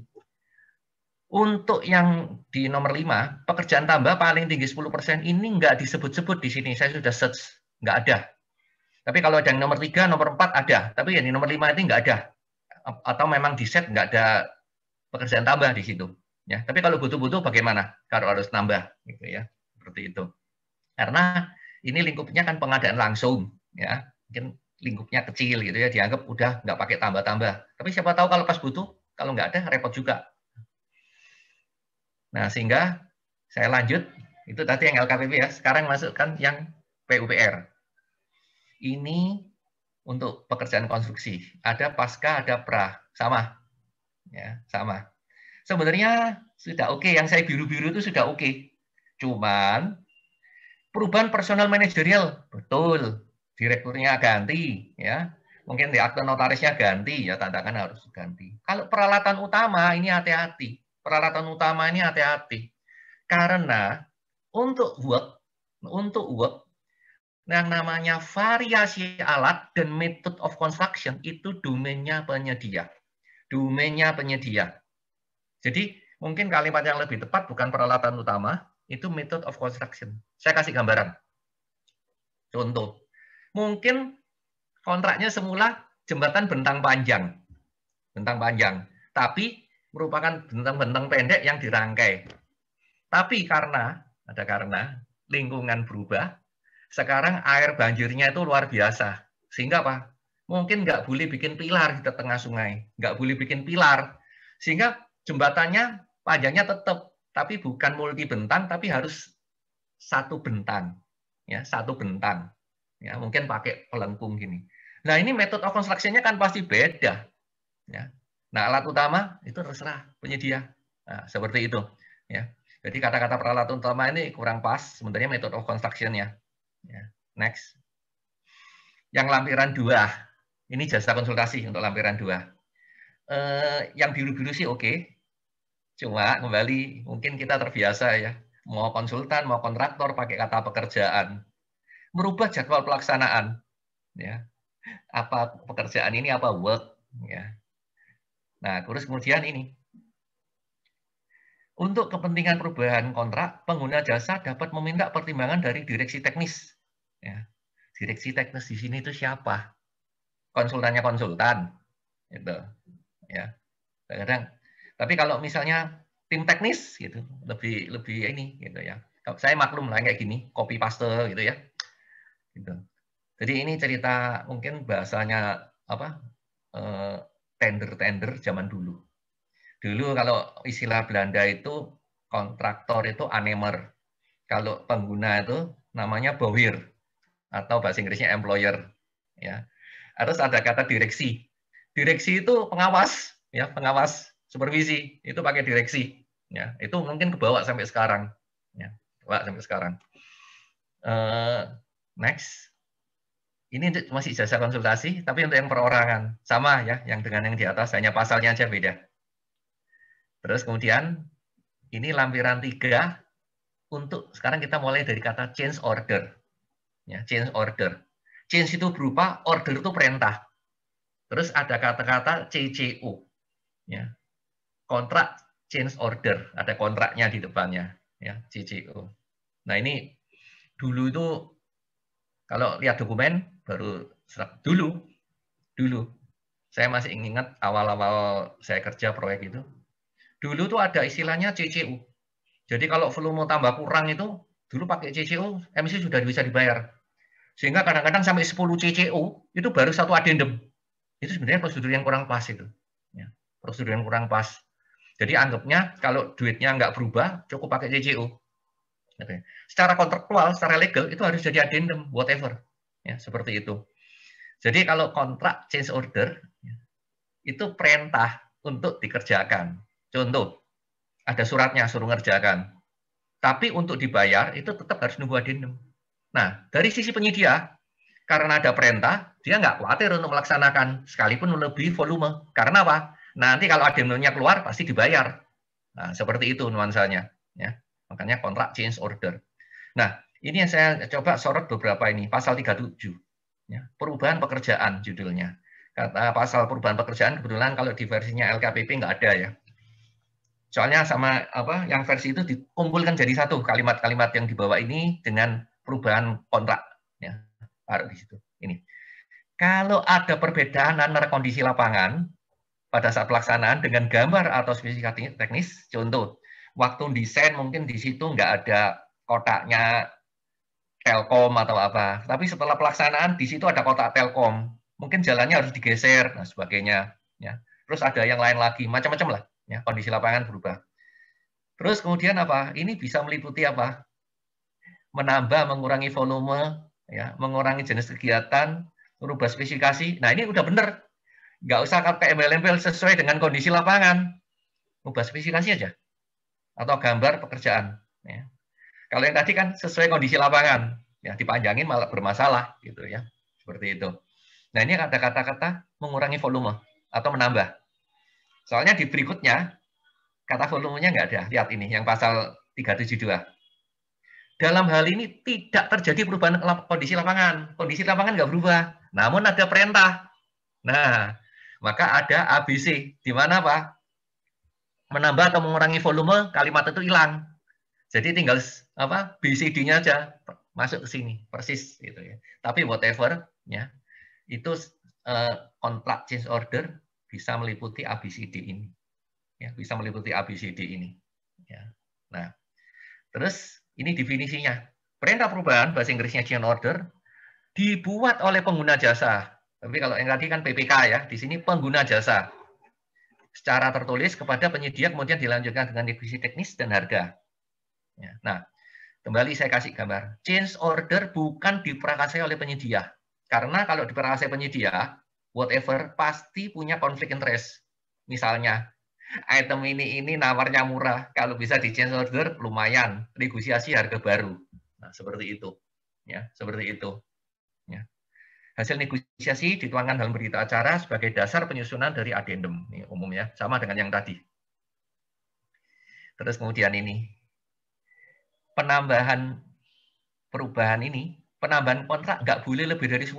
Untuk yang di nomor 5, pekerjaan tambah paling tinggi 10% ini nggak disebut-sebut di sini. Saya sudah search, nggak ada. Tapi kalau ada yang nomor 3, nomor 4 ada. Tapi yang di nomor 5 ini nggak ada. Atau memang di set nggak ada pekerjaan tambah di situ. Ya, tapi kalau butuh-butuh bagaimana? Kalau harus nambah, gitu ya, seperti itu. Karena ini lingkupnya kan pengadaan langsung, ya, mungkin lingkupnya kecil gitu ya, dianggap udah nggak pakai tambah-tambah. Tapi siapa tahu kalau pas butuh, kalau nggak ada repot juga. Nah, sehingga saya lanjut, itu tadi yang LKPP ya, sekarang masukkan yang PUPR. Ini untuk pekerjaan konstruksi. Ada pasca, ada pra, sama. Ya, sama. Sebenarnya sudah oke, yang saya biru-biru itu sudah oke. Cuman perubahan personal manajerial, betul. Direkturnya ganti, ya. Mungkin di akte notarisnya ganti, ya tandakan harus ganti. Kalau peralatan utama ini hati-hati. Peralatan utama ini hati-hati. Karena untuk work yang namanya variasi alat dan method of construction itu domainnya penyedia. Domainnya penyedia. Jadi mungkin kalimat yang lebih tepat bukan peralatan utama, itu method of construction. Saya kasih gambaran. Contoh, mungkin kontraknya semula jembatan bentang panjang. Bentang panjang. Tapi merupakan bentang-bentang pendek yang dirangkai. Tapi karena lingkungan berubah, sekarang air banjirnya itu luar biasa. Sehingga apa? Mungkin nggak boleh bikin pilar di tengah sungai. Nggak boleh bikin pilar. Sehingga jembatannya panjangnya tetap. Tapi bukan multi bentang, tapi harus satu bentang. Ya, satu bentang. Ya, mungkin pakai pelengkung gini. Nah, ini metode of construction-nya kan pasti beda. Ya. Nah, alat utama itu terserah penyedia. Nah, seperti itu. Ya. Jadi kata-kata peralatan utama ini kurang pas, sebenarnya method of construction-nya. Ya. Next. Yang lampiran 2. Ini jasa konsultasi untuk lampiran 2. Yang biru-biru sih oke. Cuma kembali, mungkin kita terbiasa ya. Mau konsultan, mau kontraktor, pakai kata pekerjaan. Merubah jadwal pelaksanaan. Ya. Apa pekerjaan ini, apa work. Ya. Nah, terus kemudian ini. Untuk kepentingan perubahan kontrak, pengguna jasa dapat meminta pertimbangan dari direksi teknis. Ya. Direksi teknis di sini itu siapa? Konsultannya konsultan. Gitu. Ya. Kadang. Tapi kalau misalnya tim teknis gitu, lebih ini gitu ya. Saya maklum lah kayak gini, copy paste gitu ya. Gitu. Jadi ini cerita mungkin bahasanya apa? Tender-tender zaman dulu. Dulu kalau istilah Belanda itu kontraktor itu aannemer. Kalau pengguna itu namanya bowyer atau bahasa Inggrisnya employer. Ya. Harus ada kata direksi. Direksi itu pengawas, ya pengawas supervisi itu pakai direksi. Ya, itu mungkin kebawa sampai sekarang. Ya, kebawa sampai sekarang. Next. Ini masih jasa konsultasi, tapi untuk yang perorangan sama ya, yang dengan yang di atas hanya pasalnya aja beda. Terus kemudian ini lampiran 3 untuk sekarang kita mulai dari kata change order. Ya, change order. Change itu berupa order itu perintah. Terus ada kata-kata CCO. Ya. Kontrak change order, ada kontraknya di depannya, ya, CCO. Nah, ini dulu itu kalau lihat dokumen baru dulu saya masih ingat awal-awal saya kerja proyek itu. Dulu tuh ada istilahnya CCU. Jadi kalau volume tambah kurang itu dulu pakai CCU, MC sudah bisa dibayar. Sehingga kadang-kadang sampai 10 CCU itu baru satu addendum. Itu sebenarnya prosedur yang kurang pas itu. Ya, prosedur yang kurang pas. Jadi anggapnya kalau duitnya nggak berubah, cukup pakai CCU. Oke. Secara kontraktual, secara legal itu harus jadi addendum, whatever. Ya, seperti itu. Jadi kalau kontrak change order itu perintah untuk dikerjakan. Contoh, ada suratnya suruh ngerjakan. Tapi untuk dibayar itu tetap harus nunggu addendum. Nah, dari sisi penyedia, karena ada perintah, dia nggak khawatir untuk melaksanakan sekalipun lebih volume. Karena apa? Nanti kalau addendumnya keluar pasti dibayar. Nah, seperti itu nuansanya. Ya. Makanya kontrak change order. Nah, ini yang saya coba sorot beberapa ini. Pasal 37. Ya, perubahan pekerjaan judulnya. Kata pasal perubahan pekerjaan kebetulan kalau di versinya LKPP nggak ada ya. Soalnya sama apa yang versi itu dikumpulkan jadi satu kalimat-kalimat yang dibawa ini dengan perubahan kontrak. Ya, taruh di situ. Ini. Kalau ada perbedaan antara kondisi lapangan pada saat pelaksanaan dengan gambar atau spesifikasi teknis, contoh, waktu desain mungkin di situ nggak ada kotaknya Telkom atau apa, tapi setelah pelaksanaan di situ ada kotak Telkom, mungkin jalannya harus digeser, dan sebagainya. Ya. Terus ada yang lain lagi, macam-macam lah. Ya, kondisi lapangan berubah. Terus kemudian apa? Ini bisa meliputi apa? Menambah, mengurangi volume, ya, mengurangi jenis kegiatan, merubah spesifikasi. Nah ini udah bener, nggak usah pakai embel-embel sesuai dengan kondisi lapangan, ubah spesifikasi aja atau gambar pekerjaan. Ya. Kalau yang tadi kan sesuai kondisi lapangan, ya dipanjangin malah bermasalah gitu ya, seperti itu. Nah ini ada kata-kata mengurangi volume atau menambah. Soalnya di berikutnya kata volumenya nggak ada. Lihat ini yang pasal 372. Dalam hal ini tidak terjadi perubahan kondisi lapangan. Kondisi lapangan nggak berubah, namun ada perintah. Nah, maka ada ABC, di mana Pak? Menambah atau mengurangi volume, kalimat itu hilang. Jadi tinggal apa BCD-nya aja masuk ke sini, persis gitu ya. Tapi whatever, ya itu kontrak change order bisa meliputi ABCD ini, ya bisa meliputi ABCD ini. Ya. Nah, terus ini definisinya. Perintah perubahan bahasa Inggrisnya change order dibuat oleh pengguna jasa. Tapi kalau yang tadi kan PPK ya, di sini pengguna jasa. Secara tertulis kepada penyedia kemudian dilanjutkan dengan negosiasi teknis dan harga. Ya. Nah, kembali saya kasih gambar. Change order bukan diprakarsai oleh penyedia. Karena kalau diprakarsai penyedia, whatever pasti punya konflik interest. Misalnya, item ini nawarnya murah, kalau bisa di change order lumayan, negosiasi harga baru. Nah, seperti itu. Ya, seperti itu. Ya. Hasil negosiasi dituangkan dalam berita acara sebagai dasar penyusunan dari addendum. Ini umumnya sama dengan yang tadi. Terus kemudian ini penambahan perubahan ini, penambahan kontrak nggak boleh lebih dari 10%.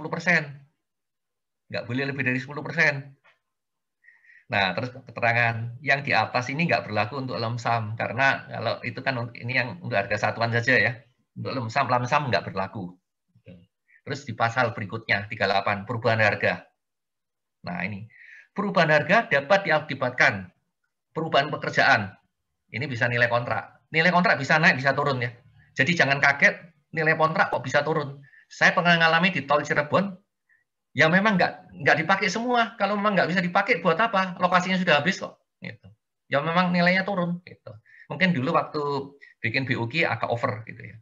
Nggak boleh lebih dari 10%. Nah, terus keterangan yang di atas ini nggak berlaku untuk lump sum, karena kalau itu kan ini yang untuk harga satuan saja ya. Untuk lump sum nggak berlaku. Terus di pasal berikutnya, 38, perubahan harga. Nah, ini. Perubahan harga dapat diakibatkan perubahan pekerjaan. Ini bisa nilai kontrak. Nilai kontrak bisa naik, bisa turun ya. Jadi jangan kaget nilai kontrak kok bisa turun. Saya pernah ngalami di tol Cirebon, ya memang nggak dipakai semua. Kalau memang nggak bisa dipakai, buat apa? Lokasinya sudah habis kok. Gitu. Ya memang nilainya turun. Gitu. Mungkin dulu waktu bikin BUG agak over gitu ya.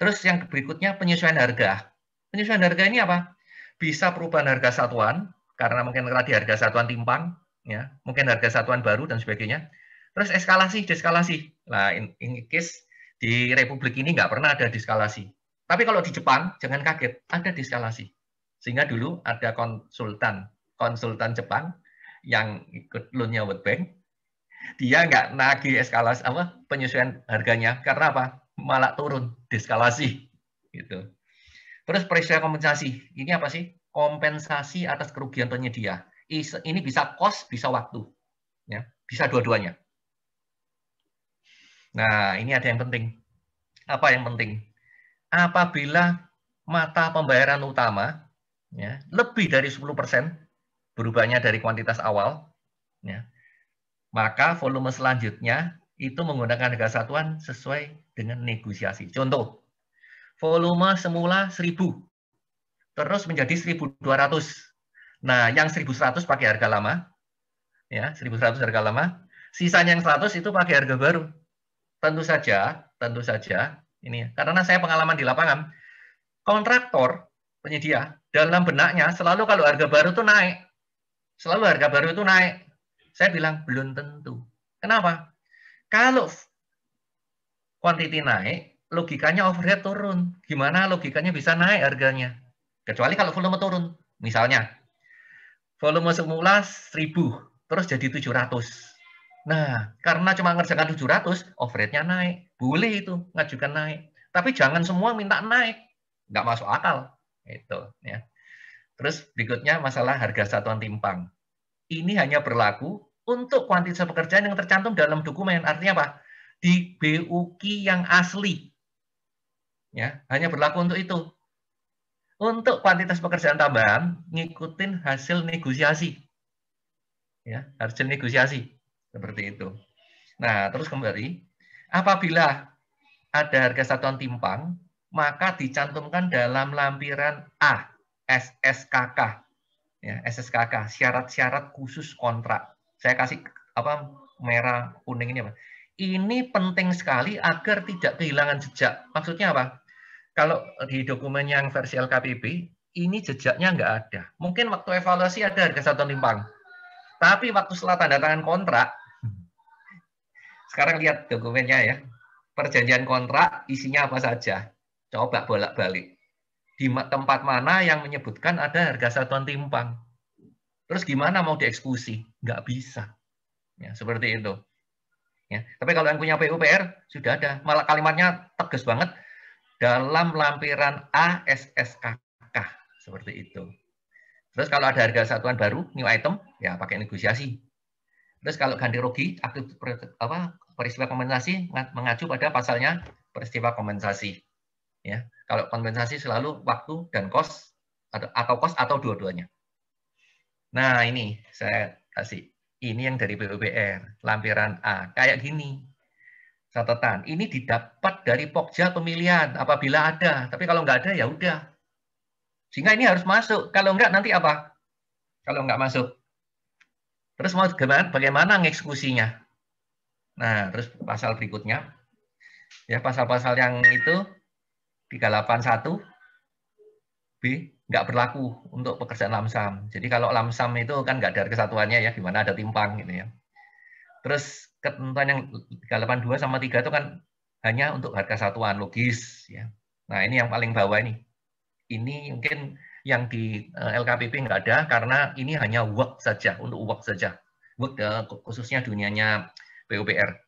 Terus yang berikutnya penyesuaian harga. Penyesuaian harga ini apa? Bisa perubahan harga satuan, karena mungkin tadi harga satuan timpang, ya, mungkin harga satuan baru dan sebagainya. Terus eskalasi, deskalasi. Nah, in case di Republik ini nggak pernah ada deskalasi. Tapi kalau di Jepang, jangan kaget, ada deskalasi. Sehingga dulu ada konsultan Jepang yang ikut loan-nya World Bank, dia nggak nagih eskalasi penyesuaian harganya karena apa? Malah turun deskalasi gitu. Terus peristiwa kompensasi. Ini apa sih? Kompensasi atas kerugian penyedia. Ini bisa cost, bisa waktu. Ya, bisa dua-duanya. Nah, ini ada yang penting. Apa yang penting? Apabila mata pembayaran utama ya, lebih dari 10% berubahnya dari kuantitas awal, ya, maka volume selanjutnya itu menggunakan harga satuan sesuai dengan negosiasi. Contoh, volume semula 1000, terus menjadi 1200. Nah, yang 1100 pakai harga lama, ya 1100 harga lama, sisanya yang 100 itu pakai harga baru. Tentu saja, ini karena saya pengalaman di lapangan, kontraktor penyedia dalam benaknya selalu kalau harga baru itu naik, selalu harga baru itu naik. Saya bilang belum tentu. Kenapa? Kalau quantity naik, logikanya overhead turun. Gimana logikanya bisa naik harganya? Kecuali kalau volume turun. Misalnya, volume semula 1000, terus jadi 700. Nah, karena cuma ngerjakan 700, overhead-nya naik. Boleh itu, ngajukan naik. Tapi jangan semua minta naik. Nggak masuk akal. Itu, ya. Terus berikutnya masalah harga satuan timpang. Ini hanya berlaku untuk kuantitas pekerjaan yang tercantum dalam dokumen. Artinya apa? Di BUQ yang asli. Ya, hanya berlaku untuk itu. Untuk kuantitas pekerjaan tambahan, ngikutin hasil negosiasi. Ya, hasil negosiasi. Seperti itu. Nah, terus kembali, apabila ada harga satuan timpang, maka dicantumkan dalam lampiran A, SSKK. Ya, SSKK, syarat-syarat khusus kontrak. Saya kasih merah kuning ini apa? Ini penting sekali agar tidak kehilangan jejak. Maksudnya apa? Kalau di dokumen yang versi LKPB, ini jejaknya nggak ada. Mungkin waktu evaluasi ada harga satuan timpang. Tapi waktu setelah tanda tangan kontrak, sekarang lihat dokumennya ya. Perjanjian kontrak isinya apa saja. Coba bolak-balik. Di tempat mana yang menyebutkan ada harga satuan timpang. Terus gimana mau dieksekusi? Nggak bisa. Ya, seperti itu. Ya. Tapi kalau yang punya PUPR, sudah ada. Malah kalimatnya tegas banget. Dalam lampiran ASSKK. Seperti itu. Terus kalau ada harga satuan baru, new item, ya pakai negosiasi. Terus kalau ganti rugi, peristiwa kompensasi mengacu pada pasalnya peristiwa kompensasi. Ya, kalau kompensasi selalu waktu dan cost atau cost atau dua-duanya. Nah, ini saya kasih. Ini yang dari PUPR, lampiran A. Kayak gini. Catatan, ini didapat dari Pokja pemilihan apabila ada. Tapi kalau nggak ada, ya udah. Sehingga ini harus masuk. Kalau nggak, nanti apa? Kalau nggak masuk. Terus mau bagaimana ngeksekusinya? Nah, terus pasal berikutnya. Ya, pasal-pasal yang itu 381 B nggak berlaku untuk pekerjaan lamsam. Jadi kalau lamsam itu kan nggak ada kesatuannya ya, gimana ada timpang gitu ya. Terus ketentuan yang 382 sama 3 itu kan hanya untuk harga satuan logis ya. Nah, ini yang paling bawah ini. Ini mungkin yang di LKPP nggak ada karena ini hanya work saja, untuk work saja. Work khususnya dunianya PUPR.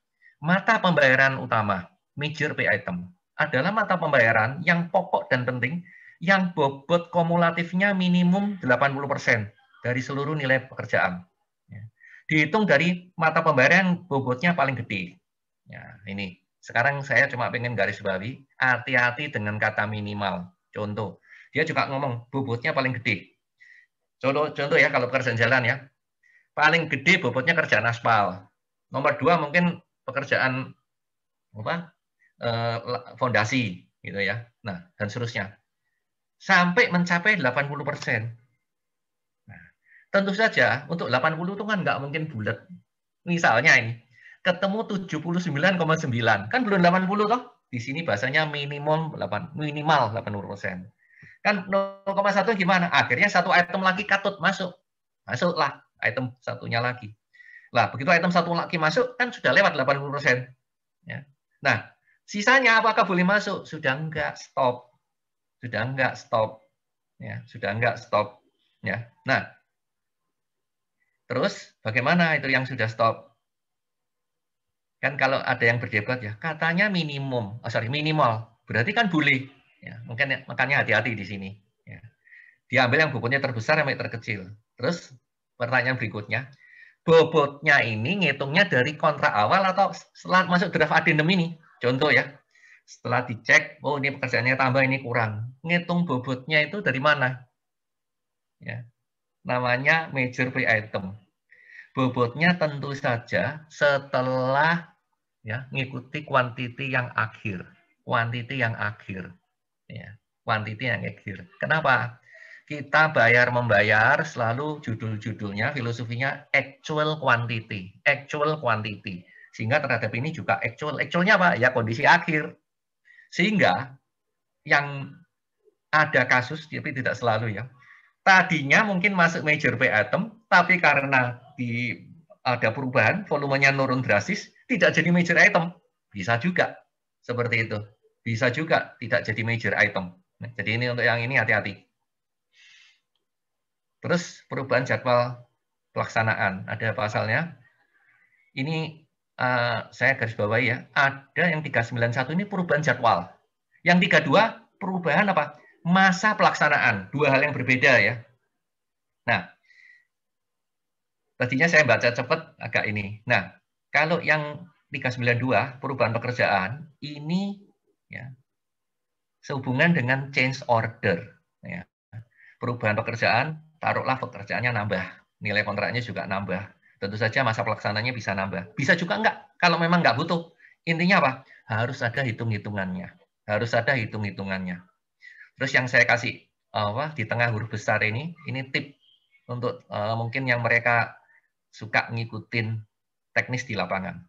Mata pembayaran utama, major pay item, adalah mata pembayaran yang pokok dan penting yang bobot kumulatifnya minimum 80% dari seluruh nilai pekerjaan. Dihitung dari mata pembayaran yang bobotnya paling gede. Ya, ini. Sekarang saya cuma pengen garis bawahi, hati-hati dengan kata minimal. Contoh, dia juga ngomong bobotnya paling gede. Contoh ya, kalau pekerjaan jalan ya, paling gede bobotnya kerjaan aspal. Nomor 2 mungkin pekerjaan fondasi gitu ya. Nah, dan seterusnya. Sampai mencapai 80%. Nah, tentu saja untuk 80 itu kan nggak mungkin bulat. Misalnya ini, ketemu 79,9, kan belum 80 toh? Di sini bahasanya minimal 80%. Kan 0,1 gimana? Akhirnya satu item lagi katut masuk. Masuklah item satunya lagi. Lah, begitu item satu lagi masuk, kan sudah lewat 80%. Ya. Nah, sisanya apakah boleh masuk? Sudah enggak, stop. Sudah enggak, stop. Ya, sudah enggak, stop. Ya. Nah, terus bagaimana itu yang sudah stop? Kan kalau ada yang berdebat ya, katanya minimal. Berarti kan boleh. Ya, mungkin makanya hati-hati di sini. Ya. Diambil yang bobotnya terbesar sampai terkecil. Terus pertanyaan berikutnya, bobotnya ini ngitungnya dari kontrak awal atau setelah masuk draft addendum ini? Contoh ya, setelah dicek, oh ini pekerjaannya tambah, ini kurang. Ngitung bobotnya itu dari mana? Ya, namanya major pay item. Bobotnya tentu saja setelah ya ngikuti kuantiti yang akhir. Kuantiti yang akhir. Ya, kuantiti yang akhir. Kenapa? Kita bayar-membayar selalu judul-judulnya, filosofinya actual quantity. Actual quantity. Sehingga terhadap ini juga actual. Actualnya apa? Ya kondisi akhir. Sehingga yang ada kasus, tapi tidak selalu ya. Tadinya mungkin masuk major pay item, tapi karena ada perubahan, volumenya nurun drastis, tidak jadi major item. Bisa juga. Seperti itu. Bisa juga tidak jadi major item. Nah, jadi ini untuk yang ini hati-hati. Terus perubahan jadwal pelaksanaan. Ada pasalnya. Ini saya garis bawahi ya. Ada yang 391 ini perubahan jadwal. Yang 32 perubahan apa? Masa pelaksanaan. Dua hal yang berbeda ya. Nah, tadinya saya baca cepat agak ini. Nah, kalau yang 392 perubahan pekerjaan ini ya sehubungan dengan change order. Ya. Perubahan pekerjaan, taruhlah pekerjaannya nambah, nilai kontraknya juga nambah. Tentu saja masa pelaksananya bisa nambah. Bisa juga enggak, kalau memang enggak butuh. Intinya apa? Harus ada hitung-hitungannya. Harus ada hitung-hitungannya. Terus yang saya kasih di tengah huruf besar ini tip untuk mungkin yang mereka suka ngikutin teknis di lapangan.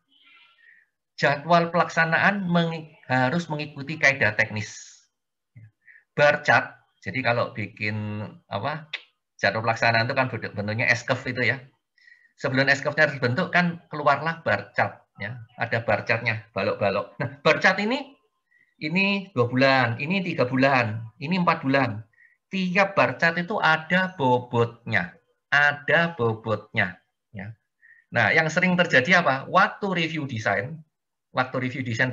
Jadwal pelaksanaan harus mengikuti kaidah teknis. Bar chart, jadi kalau bikin jadwal pelaksanaan itu kan bentuknya S-curve itu ya. Sebelum S-curve-nya terbentuk kan keluarlah bar chart ya. Ada bar chart-nya, balok-balok. Nah, bar chart ini 2 bulan, ini 3 bulan, ini 4 bulan. Tiap bar chart itu ada bobotnya. Ada bobotnya ya. Nah, yang sering terjadi apa? Waktu review desain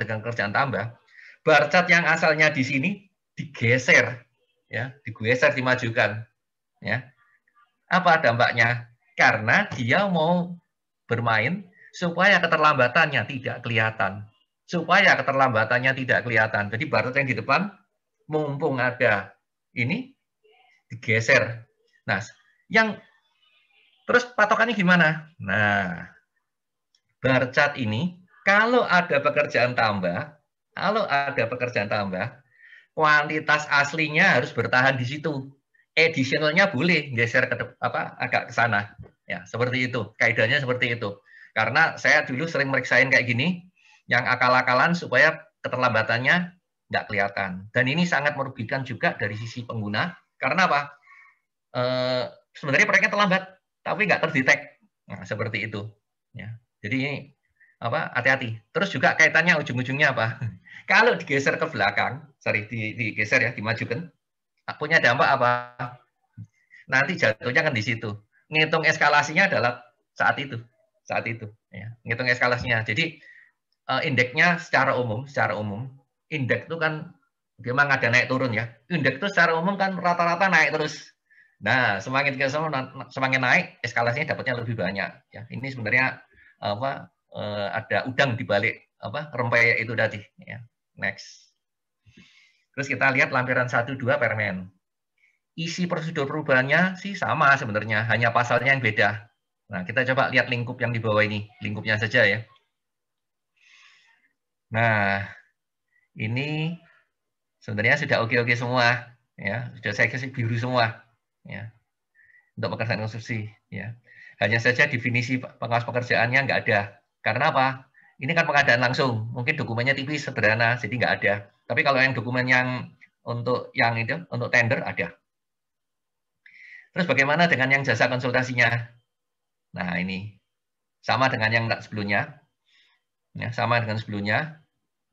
dengan kerjaan tambah, bar chart yang asalnya di sini digeser ya, dimajukan ya. Apa dampaknya? Karena dia mau bermain supaya keterlambatannya tidak kelihatan. Jadi bar chart yang di depan mumpung ada ini digeser. Nah, yang terus patokannya gimana? Nah, bar chart ini kalau ada pekerjaan tambah, kuantitas aslinya harus bertahan di situ. Additional-nya boleh geser agak ke sana. Ya, seperti itu. Kaidahnya seperti itu. Karena saya dulu sering meriksain kayak gini, yang akal-akalan supaya keterlambatannya nggak kelihatan. Dan ini sangat merugikan juga dari sisi pengguna. Karena apa? Sebenarnya proyeknya terlambat, tapi nggak terdetek. Nah, seperti itu. Ya. Jadi hati-hati. Terus juga kaitannya ujung-ujungnya apa? Kalau digeser ke belakang, digeser ya, dimajukan, punya dampak apa? Nanti jatuhnya kan di situ. Ngitung eskalasinya adalah saat itu. Ya. Ngitung eskalasinya. Jadi indeksnya secara umum, indeks itu kan memang ada naik turun ya. Indeks itu secara umum kan rata-rata naik terus. Nah, semakin naik, eskalasinya dapatnya lebih banyak. Ya, ini sebenarnya ada udang di balik rempeyek itu tadi. Ya. Next. Terus kita lihat lampiran 1, 2 permen. Isi prosedur perubahannya sih sama sebenarnya, hanya pasalnya yang beda. Nah, kita coba lihat lingkup yang di bawah ini, lingkupnya saja ya. Nah, ini sebenarnya sudah oke-oke semua, ya, sudah saya kasih biru semua, ya, untuk pekerjaan konstruksi, ya. Hanya saja definisi pengawas pekerjaannya nggak ada. Karena apa? Ini kan pengadaan langsung, mungkin dokumennya tipis, sederhana, jadi nggak ada. Tapi kalau yang dokumen yang untuk tender ada. Terus bagaimana dengan yang jasa konsultasinya? Nah ini sama dengan yang sebelumnya, ya, sama dengan sebelumnya.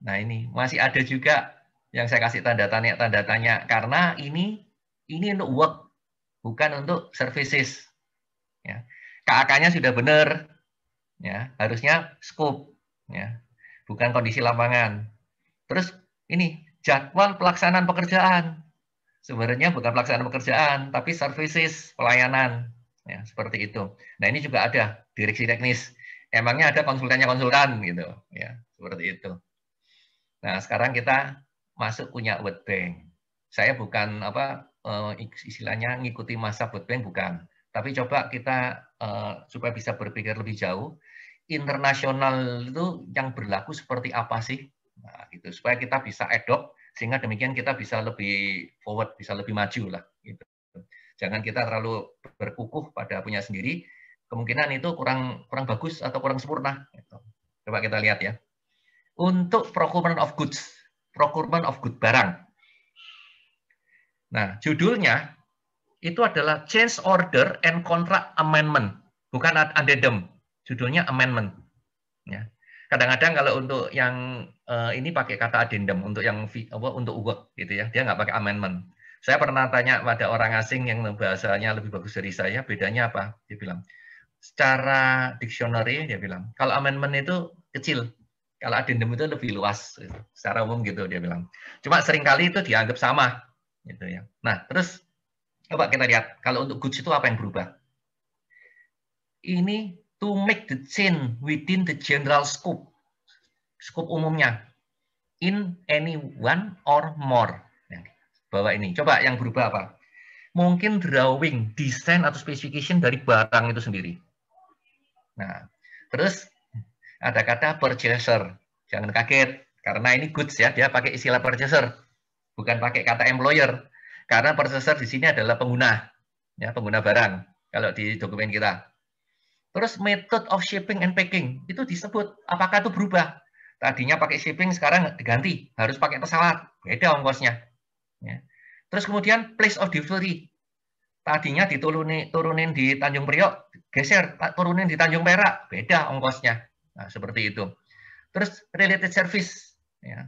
Nah ini masih ada juga yang saya kasih tanda tanya karena ini untuk work, bukan untuk services. Ya. KAK-nya sudah benar, ya harusnya scope, ya bukan kondisi lapangan. Terus ini jadwal pelaksanaan pekerjaan. Sebenarnya bukan pelaksanaan pekerjaan, tapi services, pelayanan. Ya, seperti itu. Nah, ini juga ada direksi teknis. Emangnya ada konsultannya konsultan gitu, ya, seperti itu. Nah, sekarang kita masuk punya World Bank. Saya bukan istilahnya ngikuti masa World Bank, bukan. Tapi coba kita supaya bisa berpikir lebih jauh, internasional itu yang berlaku seperti apa sih? Nah, gitu. Supaya kita bisa adopt sehingga demikian kita bisa lebih forward, bisa lebih maju lah. Gitu. Jangan kita terlalu berkukuh pada punya sendiri, kemungkinan itu kurang bagus atau kurang sempurna. Gitu. Coba kita lihat ya. Untuk procurement of good barang. Nah, judulnya itu adalah change order and contract amendment, bukan addendum. Judulnya amendment. Ya. Kadang-kadang kalau untuk yang ini pakai kata addendum untuk yang untuk work gitu ya, dia nggak pakai amendment. Saya pernah tanya pada orang asing yang bahasanya lebih bagus dari saya, bedanya apa? Dia bilang, secara dictionary dia bilang, kalau amendment itu kecil, kalau addendum itu lebih luas, gitu. Secara umum gitu dia bilang. Cuma seringkali itu dianggap sama, gitu ya. Nah terus coba kita lihat, kalau untuk goods itu apa yang berubah? Ini to make the change within the general scope umumnya, in any one or more. Bawa ini, coba yang berubah apa? Mungkin drawing, desain atau specification dari barang itu sendiri. Nah, terus ada kata purchaser, jangan kaget karena ini goods ya, dia pakai istilah purchaser, bukan pakai kata employer. Karena purchaser di sini adalah pengguna, ya pengguna barang kalau di dokumen kita. Terus method of shipping and packing itu disebut, apakah itu berubah? Tadinya pakai shipping, sekarang diganti, harus pakai pesawat, beda ongkosnya. Ya. Terus kemudian place of delivery, tadinya turunin di Tanjung Priok, geser turunin di Tanjung Perak, beda ongkosnya. Nah, seperti itu. Terus related service, ya,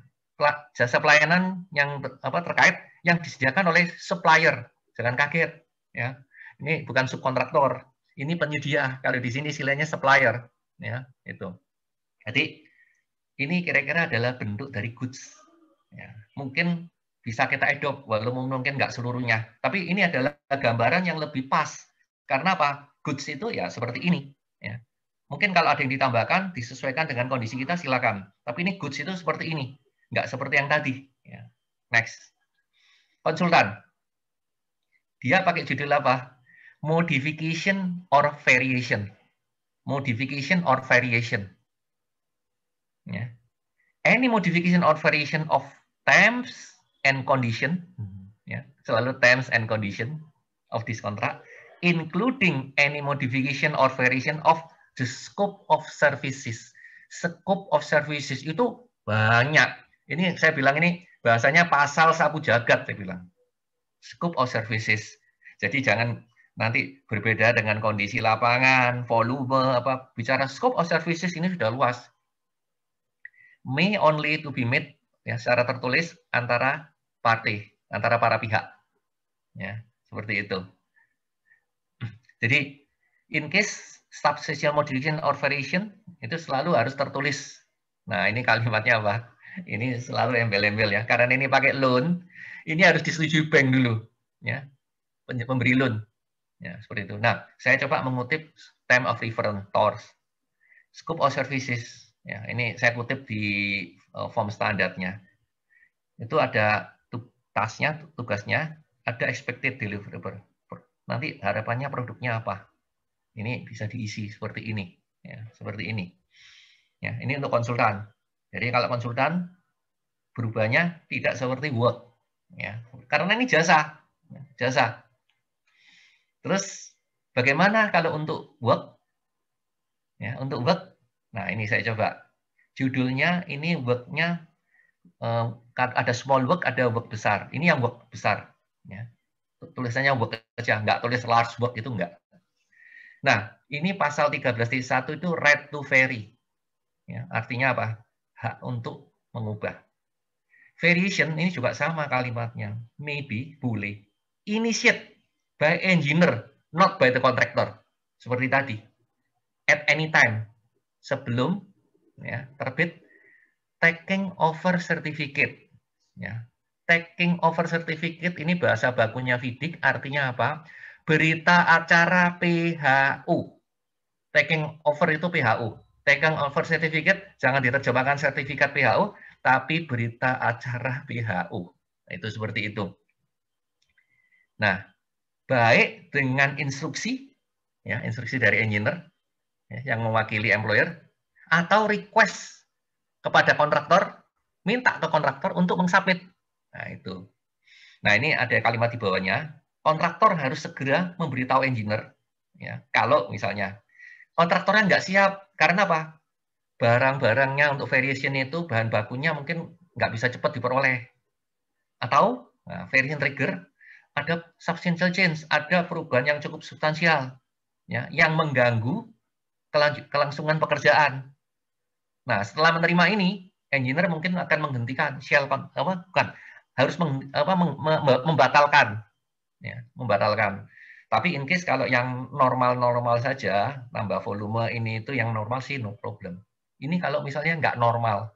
jasa pelayanan yang terkait yang disediakan oleh supplier, jangan kaget, ya. Ini bukan subkontraktor, ini penyedia. Kalau di sini istilahnya supplier, ya itu. Jadi ini kira-kira adalah bentuk dari goods. Ya, mungkin bisa kita adopt, walaupun mungkin nggak seluruhnya. Tapi ini adalah gambaran yang lebih pas. Karena apa? Goods itu ya seperti ini. Ya. Mungkin kalau ada yang ditambahkan, disesuaikan dengan kondisi kita, silakan. Tapi ini goods itu seperti ini. Nggak seperti yang tadi. Ya. Next. Konsultan. Dia pakai judul apa? Modification or variation. Modification or variation. Ya. Any modification or variation of terms and condition, ya, selalu terms and condition of this contract, including any modification or variation of the scope of services. Scope of services itu banyak. Ini saya bilang ini bahasanya pasal sapu jagat, saya bilang. Scope of services. Jadi jangan nanti berbeda dengan kondisi lapangan, volume, bicara scope of services ini sudah luas. May only to be made, ya, secara tertulis antara party, antara para pihak, ya, seperti itu. Jadi in case substantial modification or variation itu selalu harus tertulis. Nah ini kalimatnya apa? Ini selalu embel-embel ya, karena ini pakai loan, ini harus disetujui bank dulu, ya, pemberi loan, ya, seperti itu. Nah saya coba mengutip term of reference TORS, scope of services. Ya, ini saya kutip di form standarnya. Itu ada tugasnya, ada expected deliverable. Nanti harapannya produknya apa? Ini bisa diisi seperti ini, ya, seperti ini. Ya, ini untuk konsultan. Jadi kalau konsultan berubahnya tidak seperti work, ya, karena ini jasa. Terus bagaimana kalau untuk work? Ya, untuk work. Nah, ini saya coba. Judulnya ini work-nya ada small work, ada work besar. Ini yang work besar. Ya. Tulisannya work aja, nggak tulis large work itu enggak. Nah, ini pasal 13.1 itu right to vary. Ya, artinya apa? Hak untuk mengubah. Variation ini juga sama kalimatnya. Maybe, boleh. Initiate by engineer, not by the contractor. Seperti tadi. At any time. Sebelum ya, terbit taking over certificate. Ya. Taking over certificate ini bahasa bakunya FIDIC, artinya apa? Berita acara PHU. Taking over itu PHU. Taking over certificate, jangan diterjemahkan sertifikat PHU, tapi berita acara PHU. Itu seperti itu. Nah, baik dengan instruksi, ya instruksi dari engineer ya, yang mewakili employer, atau request kepada kontraktor, minta ke kontraktor untuk mengsubmit. Nah, itu. Nah, ini ada kalimat di bawahnya. Kontraktor harus segera memberitahu engineer. Ya, kalau misalnya kontraktornya nggak siap, karena apa? Barang-barangnya untuk variation itu, bahan bakunya mungkin nggak bisa cepat diperoleh. Atau, nah, variation trigger, ada substantial change, ada perubahan yang cukup substansial, ya, yang mengganggu kelangsungan pekerjaan. Nah, setelah menerima ini, engineer mungkin akan menghentikan harus membatalkan, ya, membatalkan. Tapi in case kalau yang normal-normal saja, tambah volume ini itu yang normal sih no problem. Ini kalau misalnya nggak normal,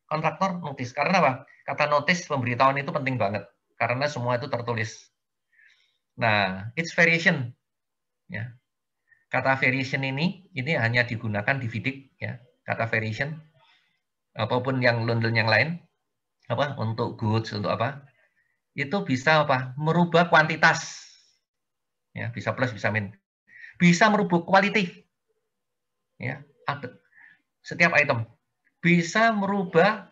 kontraktor notice. Karena apa? Kata notice pemberitahuan itu penting banget karena semua itu tertulis. Nah, it's variation, ya. Kata variation ini hanya digunakan di FIDIC, ya. Kata variation apapun yang London yang lain, apa untuk goods, untuk apa, itu bisa apa? Merubah kuantitas, ya, bisa plus, bisa min, bisa merubah quality, ya, setiap item, bisa merubah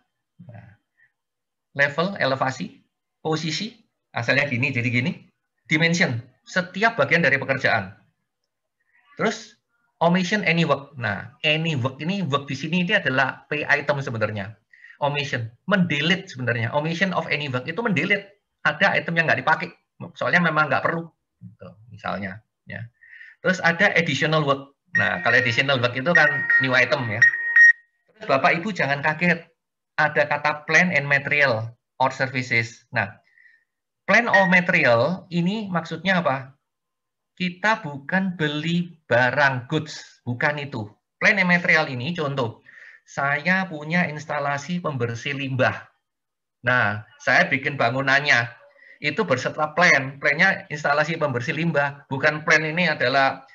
level, elevasi, posisi, asalnya gini jadi gini, dimension, setiap bagian dari pekerjaan. Terus omission any work. Nah, any work ini, work di sini ini adalah P item sebenarnya. Omission, mendelete sebenarnya. Omission of any work itu mendelete. Ada item yang nggak dipakai, soalnya memang nggak perlu. Gitu, misalnya. Ya. Terus ada additional work. Nah, kalau additional work itu kan new item ya. Terus Bapak Ibu jangan kaget. Ada kata plan and material or services. Nah, plan or material ini maksudnya apa? Kita bukan beli barang goods, bukan itu. Plan and material ini contoh, saya punya instalasi pembersih limbah. Nah, saya bikin bangunannya, itu berserta plan. Plannya instalasi pembersih limbah, bukan plan ini adalah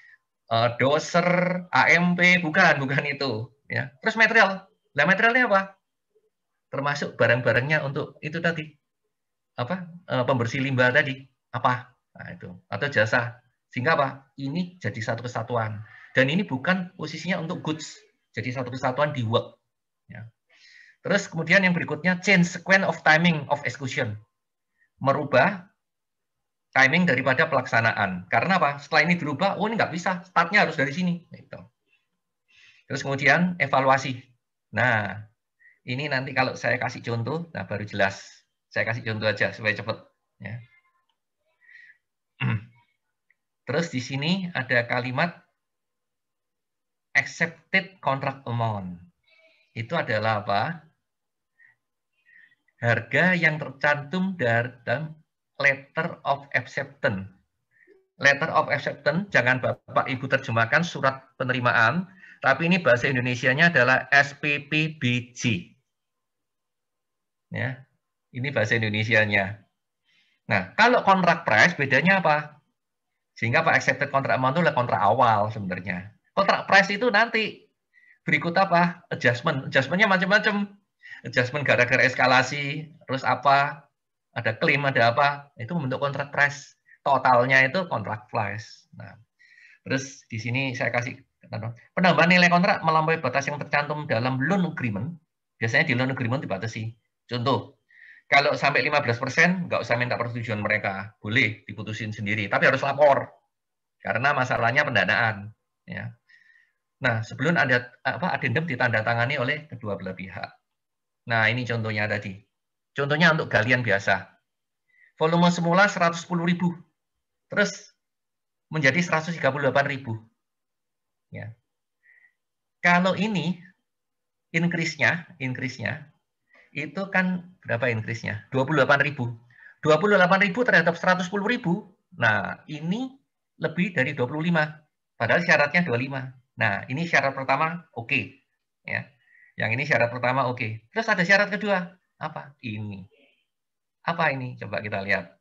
doser, AMP, bukan itu. Ya. Terus material, nah materialnya apa? Termasuk barang-barangnya untuk itu tadi, apa pembersih limbah tadi, apa? Nah, itu atau jasa. Sehingga apa? Ini jadi satu kesatuan. Dan ini bukan posisinya untuk goods, jadi satu kesatuan di work. Ya. Terus kemudian yang berikutnya change sequence of timing of execution, merubah timing daripada pelaksanaan. Karena apa? Setelah ini dirubah, oh ini nggak bisa, startnya harus dari sini. Gitu. Terus kemudian evaluasi. Nah, ini nanti kalau saya kasih contoh, nah baru jelas. Saya kasih contoh aja supaya cepat. Ya. Terus di sini ada kalimat accepted contract amount. Itu adalah apa? Harga yang tercantum dalam letter of acceptance. Letter of acceptance, jangan Bapak Ibu terjemahkan surat penerimaan, tapi ini bahasa Indonesianya adalah SPPBJ. Ya, ini bahasa Indonesianya. Nah, kalau kontrak price bedanya apa? Sehingga Pak accepted contract amount itu adalah kontrak awal sebenarnya. Kontrak price itu nanti berikut apa? Adjustment. Adjustmentnya macam-macam. Adjustment gara-gara eskalasi, terus apa? Ada klaim, ada apa? Itu membentuk kontrak price. Totalnya itu kontrak price. Nah, terus di sini saya kasih penambahan nilai kontrak melampaui batas yang tercantum dalam loan agreement. Biasanya di loan agreement dibatasi. Contoh, kalau sampai 15%, nggak usah minta persetujuan mereka. Boleh diputusin sendiri, tapi harus lapor. Karena masalahnya pendanaan. Ya. Nah, sebelum ada adendum ditandatangani oleh kedua belah pihak. Nah, ini contohnya tadi. Contohnya untuk galian biasa. Volume semula 110.000. Terus menjadi 138.000. Ya. Kalau ini increase-nya itu kan berapa increase-nya? 28.000. 28.000 terhadap 110.000. Nah, ini lebih dari 25. Padahal syaratnya 25. Nah, ini syarat pertama oke. Okay. Ya. Yang ini syarat pertama oke. Okay. Terus ada syarat kedua. Apa? Ini. Apa ini? Coba kita lihat.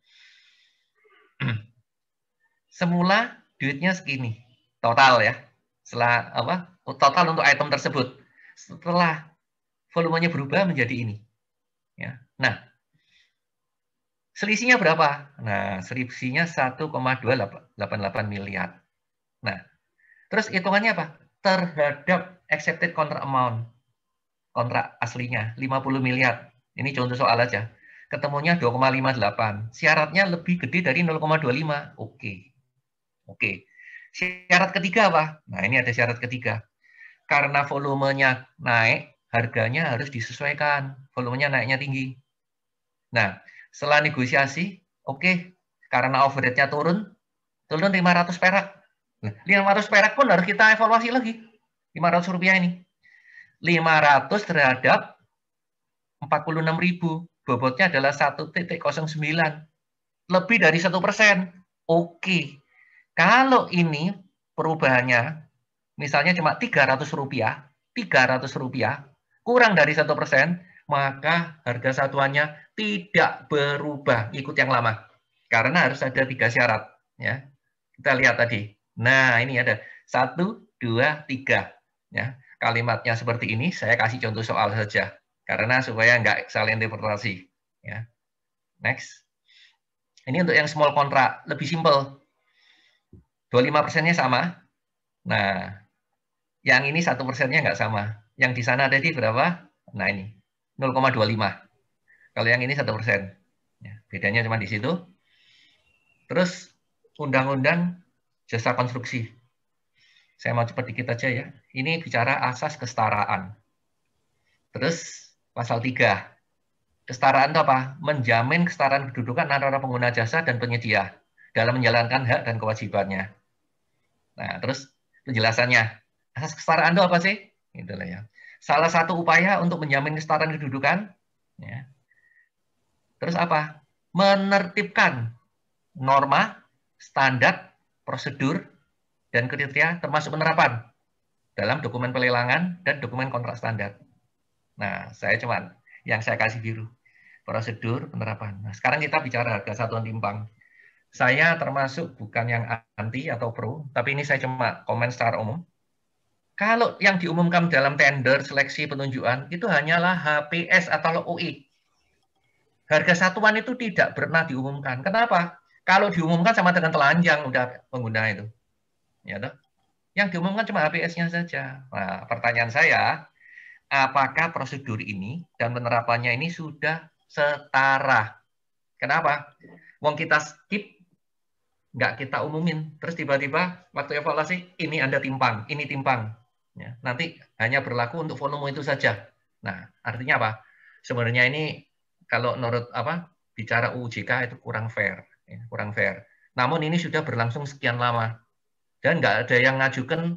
Semula duitnya segini. Total ya. Setelah total untuk item tersebut. Setelah volumenya berubah menjadi ini. Ya. Nah, selisihnya berapa? Nah, selisihnya 1,288 miliar. Nah, terus hitungannya apa? Terhadap accepted contract amount. Kontrak aslinya 50 miliar. Ini contoh soal aja. Ketemunya 2,58. Syaratnya lebih gede dari 0,25. Oke. Oke. Syarat ketiga apa? Nah, ini ada syarat ketiga. Karena volumenya naik, harganya harus disesuaikan. Volumenya naiknya tinggi. Nah, setelah negosiasi, oke, karena overhead-nya turun 500 perak. 500 perak pun harus kita evaluasi lagi. 500 rupiah ini. 500 terhadap 46.000. Bobotnya adalah 1,09. Lebih dari 1%. Oke. Kalau ini perubahannya, misalnya cuma 300 rupiah, kurang dari 1%, maka harga satuannya tidak berubah, ikut yang lama. Karena harus ada 3 syarat. Ya. Kita lihat tadi. Nah, ini ada 1, 2, 3. Ya. Kalimatnya seperti ini, saya kasih contoh soal saja. Karena supaya nggak salah interpretasi. Ya. Next. Ini untuk yang small kontrak, lebih simple. 25%-nya sama. Nah, yang ini 1%-nya nggak sama. Yang di sana tadi berapa? Nah, ini 0,25. Kalau yang ini 1%. Ya, bedanya cuma di situ. Terus, undang-undang jasa konstruksi. Saya mau cepat dikit aja ya. Ini bicara asas kesetaraan. Terus, pasal 3. Kesetaraan itu apa? Menjamin kesetaraan kedudukan antara pengguna jasa dan penyedia dalam menjalankan hak dan kewajibannya. Nah, terus penjelasannya. Asas kesetaraan itu apa sih? Itulah ya. Salah satu upaya untuk menjamin kesetaraan kedudukan, ya. Terus apa? Menertibkan norma, standar, prosedur, dan kriteria termasuk penerapan dalam dokumen pelelangan dan dokumen kontrak standar. Nah, yang saya kasih biru. Prosedur, penerapan. Nah, sekarang kita bicara harga satuan timbang. Saya termasuk bukan yang anti atau pro, tapi ini saya cuma komen secara umum. Kalau yang diumumkan dalam tender seleksi penunjukan itu hanyalah HPS atau OE. Harga satuan itu tidak pernah diumumkan. Kenapa? Kalau diumumkan sama dengan telanjang udah pengguna itu. Ya, toh? Yang diumumkan cuma HPS-nya saja. Nah, pertanyaan saya, apakah prosedur ini dan penerapannya ini sudah setara? Kenapa? Wong kita skip, nggak kita umumin. Terus tiba-tiba waktu evaluasi, ini Anda timpang, ini timpang. Ya, nanti hanya berlaku untuk volume itu saja. Nah, artinya apa? Sebenarnya ini kalau menurut bicara UUJK itu kurang fair. Ya, kurang fair. Namun ini sudah berlangsung sekian lama. Dan nggak ada yang ngajukan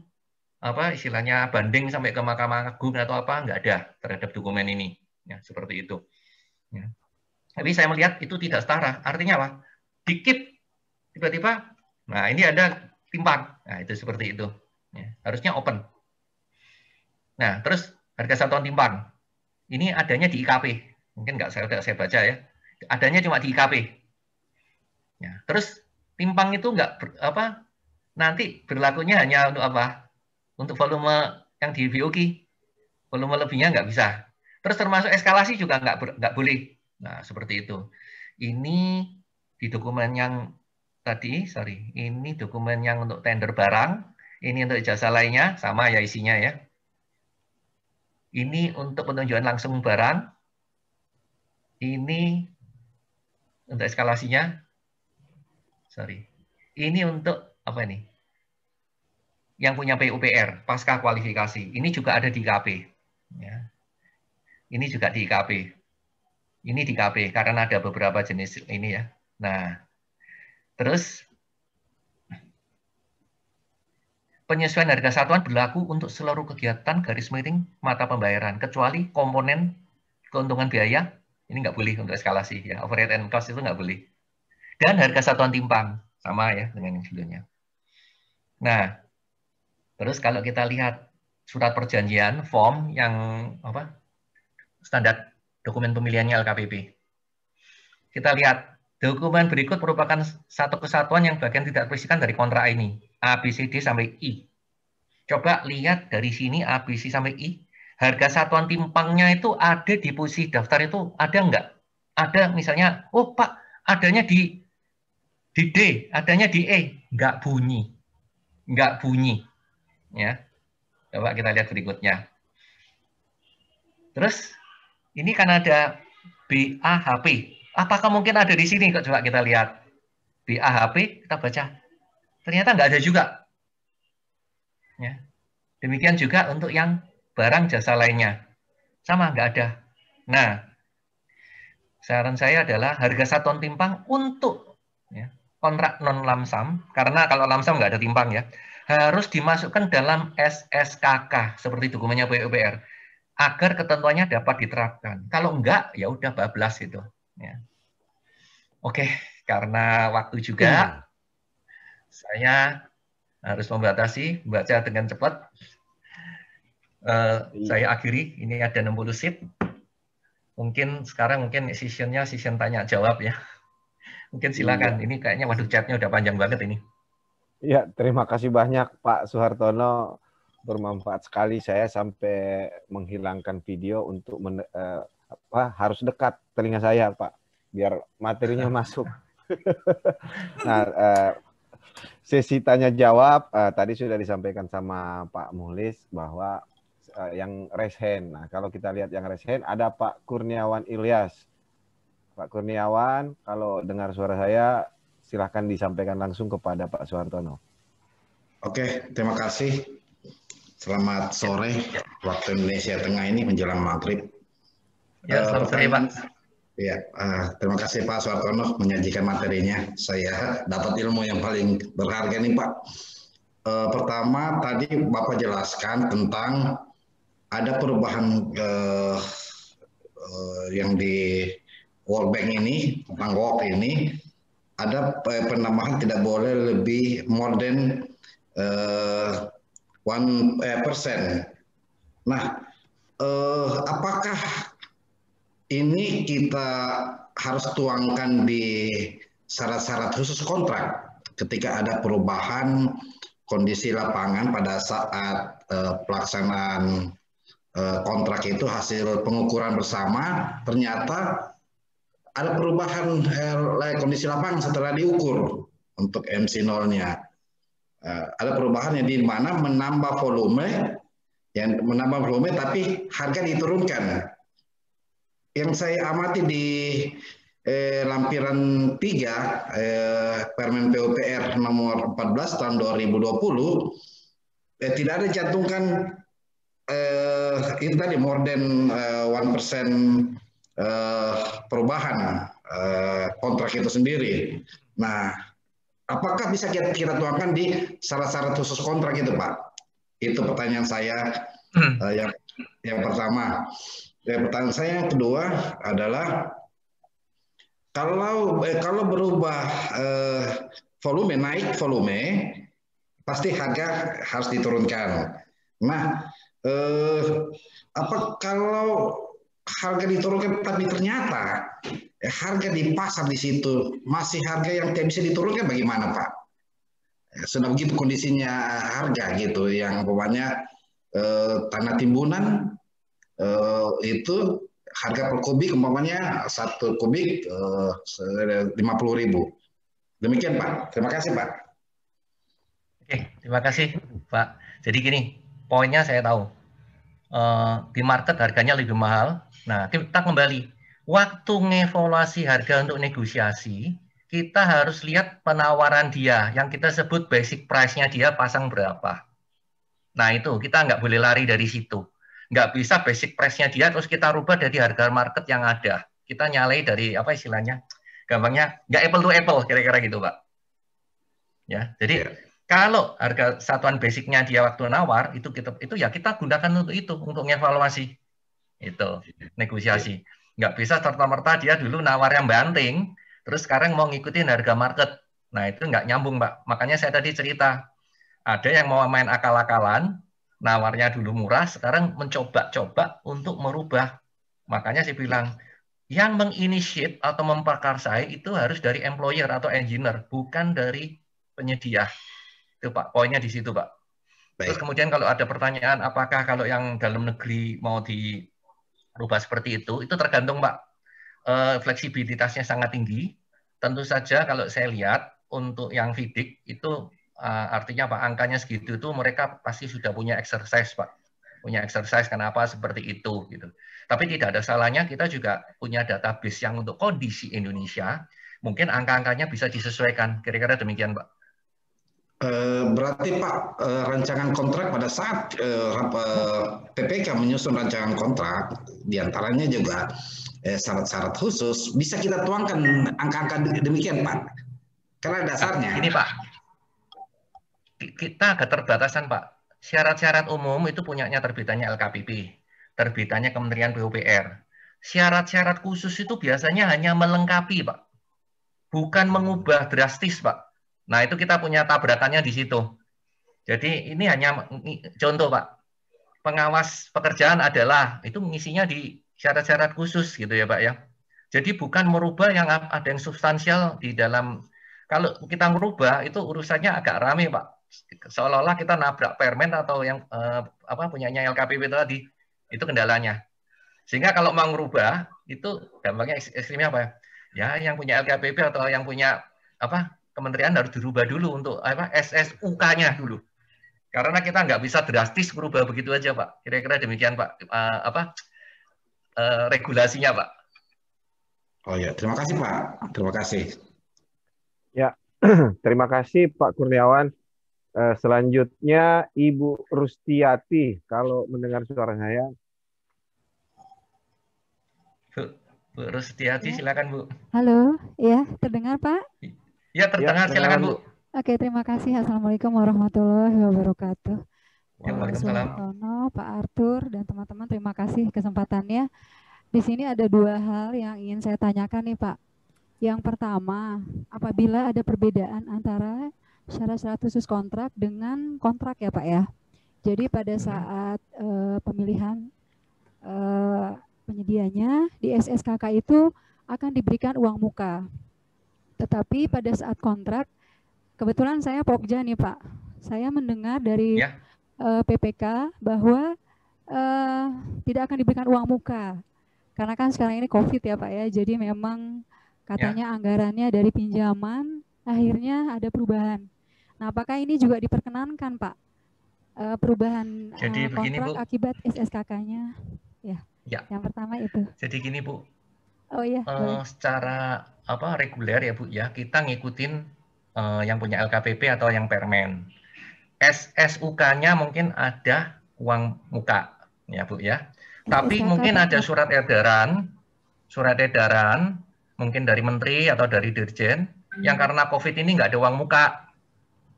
istilahnya banding sampai ke Mahkamah Agung atau apa, nggak ada terhadap dokumen ini. Ya, seperti itu. Ya. Tapi saya melihat itu tidak setara. Artinya apa? Dikit tiba-tiba, nah ini ada timpang. Nah, itu seperti itu. Ya, harusnya open. Nah, terus harga satuan timbang. Ini adanya di IKP. Mungkin nggak saya baca ya. Adanya cuma di IKP. Ya, terus timbang itu nanti berlakunya hanya untuk apa? Untuk volume yang di VOQ. Volume lebihnya nggak bisa. Terus termasuk eskalasi juga nggak boleh. Nah, seperti itu. Ini di dokumen yang tadi, ini dokumen yang untuk tender barang, ini untuk jasa lainnya, sama ya isinya ya. Ini untuk penunjukan langsung barang, ini untuk eskalasinya, ini untuk apa ini? yang punya PUPR pasca kualifikasi. Ini juga ada di IKP. Ya. Ini juga di IKP. Ini di IKP karena ada beberapa jenis ini ya. Nah, terus penyesuaian harga satuan berlaku untuk seluruh kegiatan garis miring mata pembayaran kecuali komponen keuntungan biaya. Ini nggak boleh untuk eskalasi ya. Overhead and cost itu nggak boleh. Dan harga satuan timpang sama ya dengan yang sebelumnya. Nah, terus kalau kita lihat surat perjanjian form yang apa? Standar dokumen pemilihannya LKPP. Kita lihat dokumen berikut merupakan satu kesatuan yang bagian tidak terpisahkan dari kontrak ini. A, B, C, D sampai I. Coba lihat dari sini A, B, C sampai I. Harga satuan timpangnya itu ada di posisi daftar itu ada nggak? Ada misalnya, oh Pak, adanya di D, adanya di E. Nggak bunyi. Nggak bunyi. Ya. Coba kita lihat berikutnya. Terus ini kan ada BAHP. Apakah mungkin ada di sini? Kok coba kita lihat. BAHP, kita baca. Ternyata nggak ada juga. Ya. Demikian juga untuk yang barang jasa lainnya. Sama, nggak ada. Nah, saran saya adalah harga satuan timpang untuk ya, kontrak non-lamsam, karena kalau lamsam nggak ada timpang ya, harus dimasukkan dalam SSKK, seperti dokumennya PUPR. Agar ketentuannya dapat diterapkan. Kalau enggak, ya udah bablas itu. Ya. Oke, karena waktu juga, saya harus membatasi, baca dengan cepat. Saya akhiri, ini ada 60 sip. Mungkin sekarang sessionnya session tanya jawab ya. Mungkin silakan. Ini kayaknya waduh chatnya udah panjang banget ini. Iya, terima kasih banyak Pak Suhartono. Bermanfaat sekali, saya sampai menghilangkan video untuk harus dekat telinga saya Pak biar materinya masuk. Nah, sesi tanya jawab tadi sudah disampaikan sama Pak Muhlis bahwa yang raise hand. Nah, kalau kita lihat yang raise hand ada Pak Kurniawan Ilyas. Pak Kurniawan, kalau dengar suara saya silahkan disampaikan langsung kepada Pak Suhartono. Oke, terima kasih. Selamat sore, waktu Indonesia Tengah ini menjelang maghrib. Ya, selamat sore Pak. Ya, terima kasih Pak Suhartono menyajikan materinya. Saya dapat ilmu yang paling berharga nih Pak. Pertama, tadi Bapak jelaskan tentang ada perubahan yang di World Bank ini, tentang WOC ini, ada penambahan tidak boleh lebih more than 1%. Nah, apakah ini kita harus tuangkan di syarat-syarat khusus kontrak ketika ada perubahan kondisi lapangan pada saat pelaksanaan kontrak itu hasil pengukuran bersama ternyata ada perubahan kondisi lapangan setelah diukur untuk MC0-nya. Ada perubahan yang di mana menambah volume tapi harga diturunkan. Yang saya amati di lampiran 3 Permen PUPR nomor 14 tahun 2020 tidak ada cantumkan itu tadi more than 1% perubahan kontrak itu sendiri. Nah, apakah bisa kita tuangkan di syarat-syarat khusus kontrak itu, Pak? Itu pertanyaan saya yang pertama. Pertanyaan saya yang kedua adalah kalau berubah volume, naik volume, pasti harga harus diturunkan. Nah, apa kalau harga diturunkan tapi ternyata harga di pasar di situ masih harga yang tidak bisa diturunkan, bagaimana Pak? Sudah begitu kondisinya harga gitu, yang pokoknya tanah timbunan itu harga per kubik umpamanya 1 kubik 50.000. Demikian Pak. Terima kasih Pak. Oke, terima kasih Pak. Jadi gini, poinnya saya tahu di market harganya lebih mahal. Nah, kita kembali waktu ngevaluasi harga untuk negosiasi, kita harus lihat penawaran dia yang kita sebut basic price-nya dia pasang berapa. Nah itu kita nggak boleh lari dari situ. Nggak bisa basic price-nya dia terus kita rubah dari harga market yang ada. Kita nyalai dari apa istilahnya? Gampangnya nggak apple to apple kira-kira gitu, Pak. Ya, jadi kalau harga satuan basicnya dia waktu nawar itu ya kita gunakan untuk itu, untuk ngevaluasi itu negosiasi. Nggak bisa serta-merta dia dulu nawar yang banting, terus sekarang mau ngikutin harga market. Nah itu nggak nyambung, Pak. Makanya saya tadi cerita ada yang mau main akal-akalan, nawarnya dulu murah, sekarang mencoba-coba untuk merubah. Makanya saya bilang yang menginitiate atau memprakarsai itu harus dari employer atau engineer, bukan dari penyedia. Itu Pak, poinnya di situ Pak. Terus kemudian kalau ada pertanyaan, apakah kalau yang dalam negeri mau dirubah seperti itu tergantung Pak. Fleksibilitasnya sangat tinggi. Tentu saja kalau saya lihat untuk yang FIDIC itu artinya Pak, angkanya segitu itu mereka pasti sudah punya exercise Pak. Punya exercise kenapa seperti itu gitu. Tapi tidak ada salahnya kita juga punya database yang untuk kondisi Indonesia, mungkin angka-angkanya bisa disesuaikan. Kira-kira demikian Pak. Berarti Pak, rancangan kontrak pada saat PPK menyusun rancangan kontrak, diantaranya juga syarat-syarat khusus, bisa kita tuangkan angka-angka demikian Pak? Karena dasarnya. Ini Pak, kita agak terbatasan Pak. Syarat-syarat umum itu punyanya terbitannya LKPP, terbitannya Kementerian PUPR. Syarat-syarat khusus itu biasanya hanya melengkapi Pak, bukan mengubah drastis Pak. Nah, itu kita punya tabrakannya di situ. Jadi ini hanya contoh, Pak. Pengawas pekerjaan adalah itu ngisinya di syarat-syarat khusus gitu ya, Pak ya. Jadi bukan merubah yang ada yang substansial di dalam. Kalau kita merubah itu urusannya agak rame, Pak. Seolah-olah kita nabrak permen atau yang punyanya LKPP tadi. Itu kendalanya. Sehingga kalau mau merubah itu gampangnya ekstrimnya apa ya? Ya, yang punya LKPP atau yang punya kementerian harus dirubah dulu untuk SSUK-nya dulu. Karena kita nggak bisa drastis merubah begitu aja, Pak. Kira-kira demikian, Pak. Regulasinya, Pak. Oh ya, terima kasih, Pak. Terima kasih. Ya, terima kasih, Pak Kurniawan. Selanjutnya, Ibu Rustiati. Kalau mendengar suara saya. Bu Rustiati, silakan, Bu. Halo, ya, terdengar, Pak? Ya, terdengar, silakan, Bu. Oke, terima kasih. Assalamualaikum warahmatullahi wabarakatuh. Waalaikumsalam. Pak Arthur dan teman-teman, terima kasih kesempatannya. Di sini ada dua hal yang ingin saya tanyakan nih, Pak. Yang pertama, apabila ada perbedaan antara syarat-syarat khusus kontrak dengan kontrak ya, Pak ya. Jadi pada saat pemilihan penyedianya di SSKK itu akan diberikan uang muka. Tetapi pada saat kontrak, kebetulan saya Pokja nih Pak, saya mendengar dari PPK bahwa tidak akan diberikan uang muka. Karena kan sekarang ini COVID ya Pak ya, jadi memang katanya anggarannya dari pinjaman, akhirnya ada perubahan. Nah apakah ini juga diperkenankan Pak, perubahan kontrak akibat SSKK-nya? Ya, yang pertama itu. Jadi gini Bu, oh iya. Secara reguler ya Bu ya, kita ngikutin yang punya LKPP atau yang permen. SSUK-nya mungkin ada uang muka ya Bu ya. Tapi mungkin ada surat edaran mungkin dari menteri atau dari dirjen yang karena COVID ini nggak ada uang muka.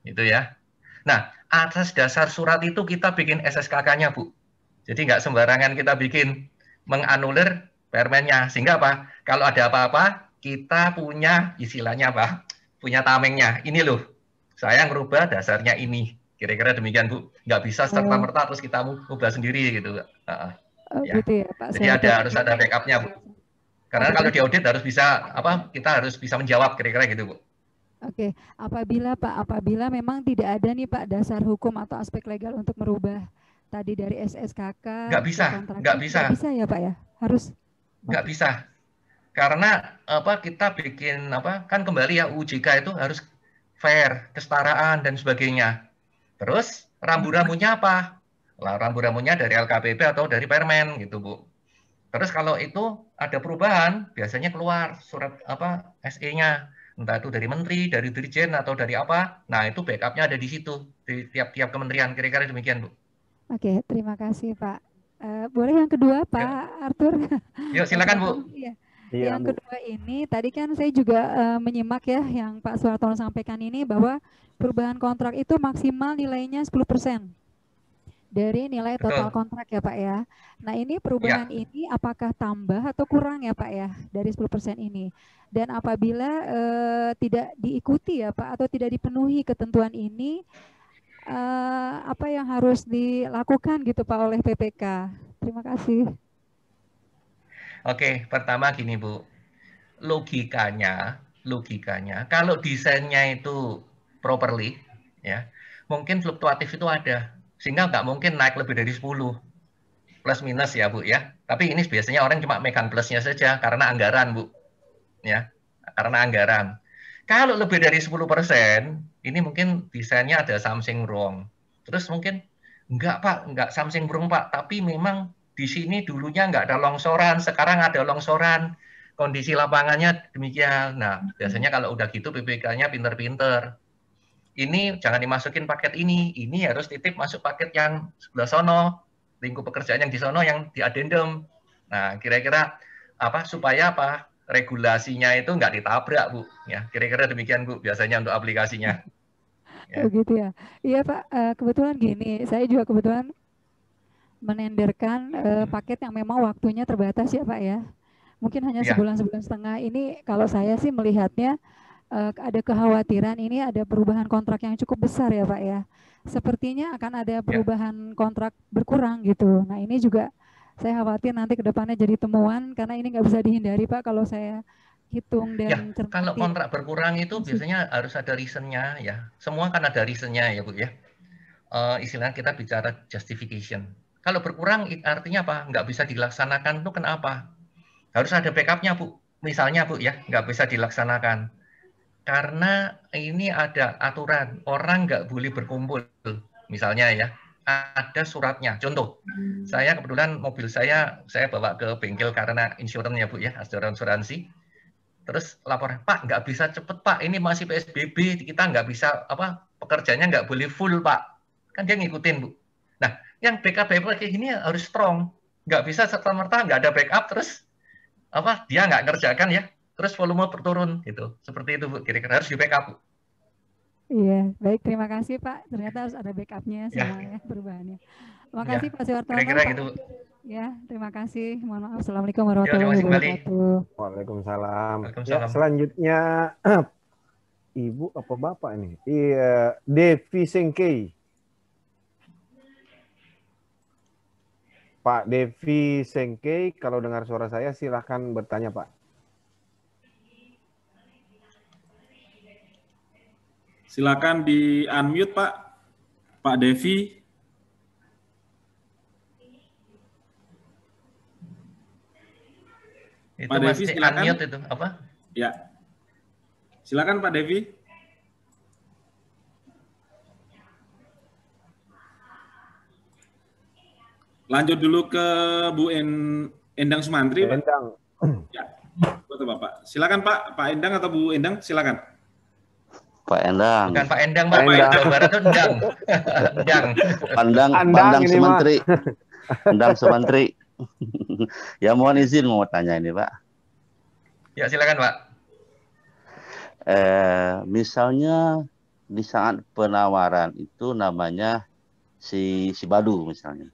Gitu ya. Nah, atas dasar surat itu kita bikin SSKK-nya Bu. Jadi nggak sembarangan kita bikin menganulir permennya, sehingga apa? Kalau ada apa-apa, kita punya istilahnya apa? Punya tamengnya. Ini loh, saya ngerubah dasarnya ini. Kira-kira demikian Bu. Nggak bisa serta-merta terus kita ubah sendiri gitu. Gitu ya, Pak. Jadi harus ada backup-nya Bu. Karena kalau diaudit harus bisa kita harus bisa menjawab kira-kira gitu Bu. Oke, apabila memang tidak ada nih Pak dasar hukum atau aspek legal untuk merubah tadi dari SSKK nggak bisa ya Pak ya, harus nggak bisa karena kita bikin kan kembali ya UJK itu harus fair, kesetaraan dan sebagainya. Terus rambu-rambunya apa? Lah rambu-rambunya dari LKPP atau dari Permen gitu Bu. Terus kalau itu ada perubahan biasanya keluar surat SE-nya, entah itu dari menteri, dari dirjen atau dari apa. Nah itu backupnya ada di situ di tiap-tiap kementerian, kira-kira demikian Bu. Oke, terima kasih Pak. Boleh yang kedua Pak Arthur? Yuk silakan Bu. Iya. Iya, Yang kedua ini, tadi kan saya juga menyimak ya yang Pak Suhartono sampaikan ini bahwa perubahan kontrak itu maksimal nilainya 10% dari nilai total kontrak ya Pak ya. Nah ini perubahan ini apakah tambah atau kurang ya Pak ya dari 10% ini? Dan apabila tidak diikuti ya Pak atau tidak dipenuhi ketentuan ini, apa yang harus dilakukan gitu Pak oleh PPK? Terima kasih. Oke, pertama gini Bu, logikanya kalau desainnya itu properly ya, mungkin fluktuatif itu ada, sehingga nggak mungkin naik lebih dari 10 plus minus ya Bu ya. Tapi ini biasanya orang cuma megang plusnya saja karena anggaran Bu ya, karena anggaran. Kalau lebih dari 10%, ini mungkin desainnya ada something wrong. Terus mungkin enggak Pak, enggak something wrong Pak, tapi memang di sini dulunya enggak ada longsoran, sekarang ada longsoran. Kondisi lapangannya demikian. Nah, biasanya kalau udah gitu PPK-nya pinter-pinter. Ini jangan dimasukin paket ini harus titip masuk paket yang sebelah sono, lingkup pekerjaan yang di sono yang di addendum. Nah, kira-kira apa supaya apa? Regulasinya itu nggak ditabrak, Bu. Ya, kira-kira demikian, Bu, biasanya untuk aplikasinya. Ya. Begitu ya. Iya, Pak. Kebetulan gini, saya juga kebetulan menenderkan paket yang memang waktunya terbatas ya, Pak ya. Mungkin hanya sebulan setengah. Ini kalau saya sih melihatnya ada kekhawatiran ini ada perubahan kontrak yang cukup besar ya, Pak ya. Sepertinya akan ada perubahan kontrak berkurang gitu. Nah, ini juga saya khawatir nanti ke depannya jadi temuan karena ini nggak bisa dihindari Pak kalau saya hitung dan cermati. Kalau kontrak berkurang itu biasanya harus ada reason-nya ya. Semua kan ada reason-nya ya Bu ya. Istilahnya kita bicara justification. Kalau berkurang artinya apa? Nggak bisa dilaksanakan itu kenapa? Harus ada backup-nya Bu. Misalnya Bu ya, nggak bisa dilaksanakan. Karena ini ada aturan, orang nggak boleh berkumpul. Misalnya ya, ada suratnya. Contoh, saya kebetulan mobil saya bawa ke bengkel karena insurannya Bu ya, asuransi. Terus laporan, Pak nggak bisa cepet Pak, ini masih PSBB, kita nggak bisa pekerjanya nggak boleh full Pak. Kan dia ngikutin Bu. Nah, yang backup kayak gini harus strong, nggak bisa serta-merta nggak ada backup terus dia nggak ngerjakan ya, terus volume berturun gitu. Seperti itu Bu, kira-kira harus di backup Bu. Iya, baik, terima kasih Pak. Ternyata harus ada backupnya semua ya perubahannya. Terima kasih Pak Suhartono. Kira-kira gitu. Ya, terima kasih. Mohon maaf. Assalamualaikum warahmatullahi wabarakatuh. Waalaikumsalam. Ya, selanjutnya Ibu apa Bapak ini? Iya, Devi Sengkei. Pak Devi Sengkei, kalau dengar suara saya silahkan bertanya Pak. Silakan di unmute Pak. Pak Devi. Itu Pak Devi silakan. Unmute itu apa? Ya. Silakan Pak Devi. Lanjut dulu ke Bu Endang Sumantri. Endang. Ya. Betul Bapak. Silakan Pak Endang atau Bu Endang, silakan. Pak Endang. Bukan Pak Endang, Pak Jawa Barat itu Endang. Endang Sumantri. Endang Sumantri. Ya mohon izin mau tanya ini Pak. Ya silakan Pak. Misalnya di saat penawaran itu namanya si Badu misalnya.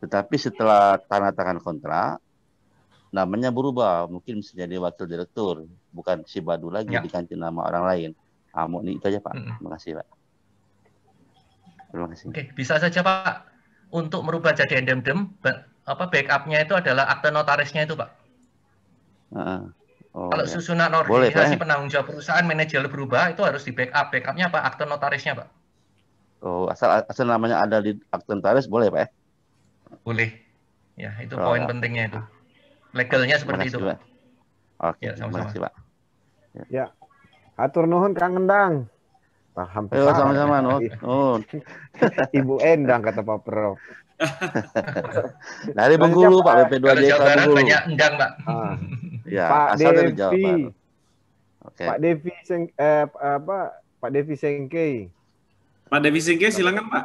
Tetapi setelah tanda tangan kontrak, namanya berubah. Mungkin bisa jadi wakil direktur. Bukan si Badu lagi, diganti nama orang lain. Ini itu aja Pak. Terima kasih Pak. Terima kasih. Oke, bisa saja Pak. Untuk merubah jadi addendum, backup-nya itu adalah akte notarisnya itu Pak. Kalau susunan organisasi penanggung jawab perusahaan manajer berubah, itu harus di backup. Backup-nya apa? Akte notarisnya Pak. Oh, asal namanya ada di akte notaris boleh Pak ya? Boleh. Ya, itu poin pentingnya itu. Legalnya seperti itu, Pak. Oke, terima kasih, Pak. Ya. Atur nuhun Kang Endang. Paham. Sama-sama, nuhun. Ibu Endang kata Pak Prof. Dari Bengkulu, Pak, BP2J Bengkulu. Banyak Endang, Pak. Ya, Pak Devi. Oke. Pak Devi Pak Devi Sengkei. Pak Devi Sengkei, silakan Pak.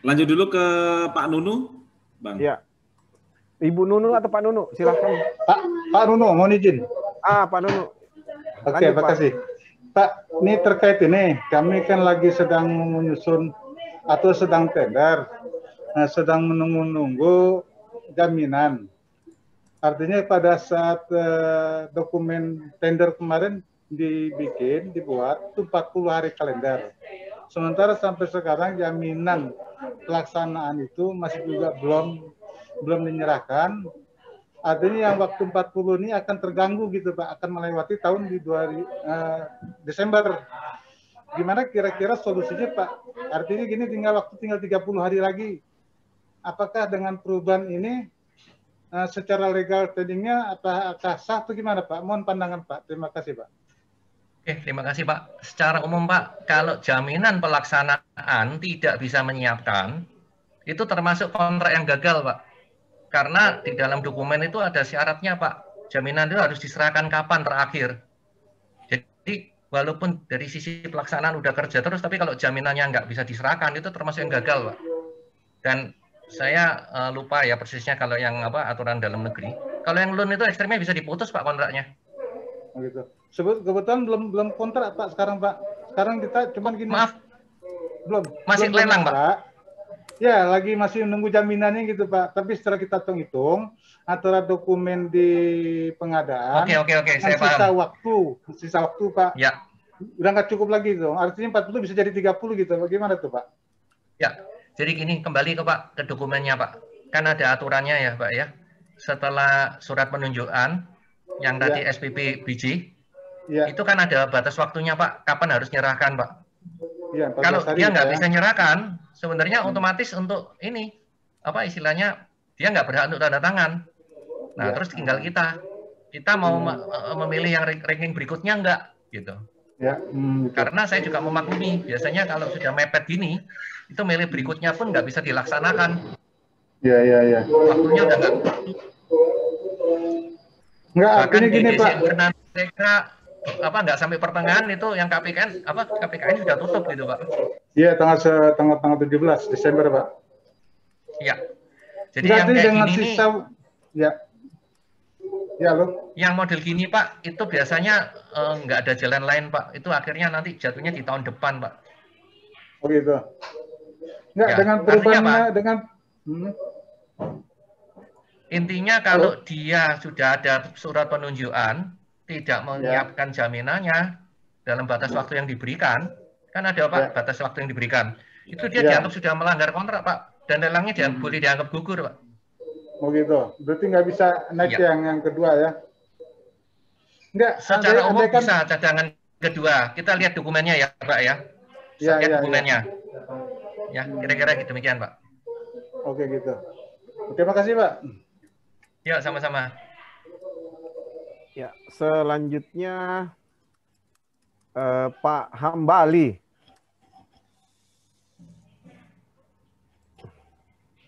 Lanjut dulu ke Pak Nunu, Bang. Ya. Ibu Nunu atau Pak Nunu? Silahkan. Pak Nunu, mohon izin. Pak Nunu. Oke, makasih. Pak, ini terkait ini, kami kan lagi sedang menyusun atau sedang tender, sedang menunggu jaminan. Artinya pada saat dokumen tender kemarin dibuat itu 40 hari kalender. Sementara sampai sekarang jaminan pelaksanaan itu masih juga belum dinyerahkan. Artinya yang waktu 40 ini akan terganggu gitu Pak, akan melewati tahun di Desember. Gimana kira-kira solusinya Pak? Artinya gini, tinggal 30 hari lagi. Apakah dengan perubahan ini secara legal tadinya apakah sah atau gimana Pak? Mohon pandangan Pak. Terima kasih Pak. Oke, terima kasih Pak. Secara umum Pak, kalau jaminan pelaksanaan tidak bisa menyiapkan, itu termasuk kontrak yang gagal Pak. Karena di dalam dokumen itu ada syaratnya Pak. Jaminan itu harus diserahkan kapan terakhir. Jadi walaupun dari sisi pelaksanaan udah kerja terus, tapi kalau jaminannya nggak bisa diserahkan, itu termasuk yang gagal Pak. Dan saya lupa ya persisnya kalau yang aturan dalam negeri. Kalau yang loan itu ekstrimnya bisa diputus Pak kontraknya. Gitu. Kebetulan belum kontrak Pak sekarang Pak. Sekarang kita cuman gini. Maaf. Masih lelang Pak. Ya, lagi masih menunggu jaminannya gitu Pak. Tapi setelah kita hitung antara dokumen di pengadaan, Oke, saya paham. Sisa waktu Pak. Ya. Udah nggak cukup lagi dong. Artinya 40 bisa jadi 30 gitu. Bagaimana tuh Pak? Ya. Jadi gini, kembali ke dokumennya Pak. Kan ada aturannya ya Pak ya. Setelah surat penunjukan yang tadi SPP biji, itu kan ada batas waktunya Pak. Kapan harus nyerahkan Pak? Ya, kalau dia nggak bisa nyerahkan, sebenarnya otomatis untuk ini istilahnya dia nggak berhak untuk tanda tangan. Nah terus tinggal kita mau memilih yang ranking berikutnya nggak gitu. Karena saya juga memaklumi biasanya kalau sudah mepet gini itu milih berikutnya pun nggak bisa dilaksanakan. Iya. Waktunya udah nggak. Artinya gini Pak. Nggak sampai pertengahan itu yang KPKN sudah tutup gitu Pak. Iya, tanggal 17 Desember Pak. Iya. Jadi yang kayak dengan gini sisa yang model gini Pak itu biasanya nggak ada jalan lain Pak. Itu akhirnya nanti jatuhnya di tahun depan Pak. Oh gitu. Nggak, ya, dengan perubahannya dengan intinya kalau dia sudah ada surat penunjukan tidak menyiapkan jaminannya dalam batas waktu yang diberikan, kan ada Pak batas waktu yang diberikan, itu dia dianggap sudah melanggar kontrak Pak, dan lelangnya boleh dianggap gugur Pak. Oh gitu, berarti nggak bisa naik yang kedua ya? Nggak, secara umum bisa cadangan kedua, kita lihat dokumennya ya Pak ya, lihat dokumennya, ya kira-kira gitu demikian Pak. Oke gitu, oke makasih Pak. Ya sama-sama. Ya, selanjutnya Pak Hambali.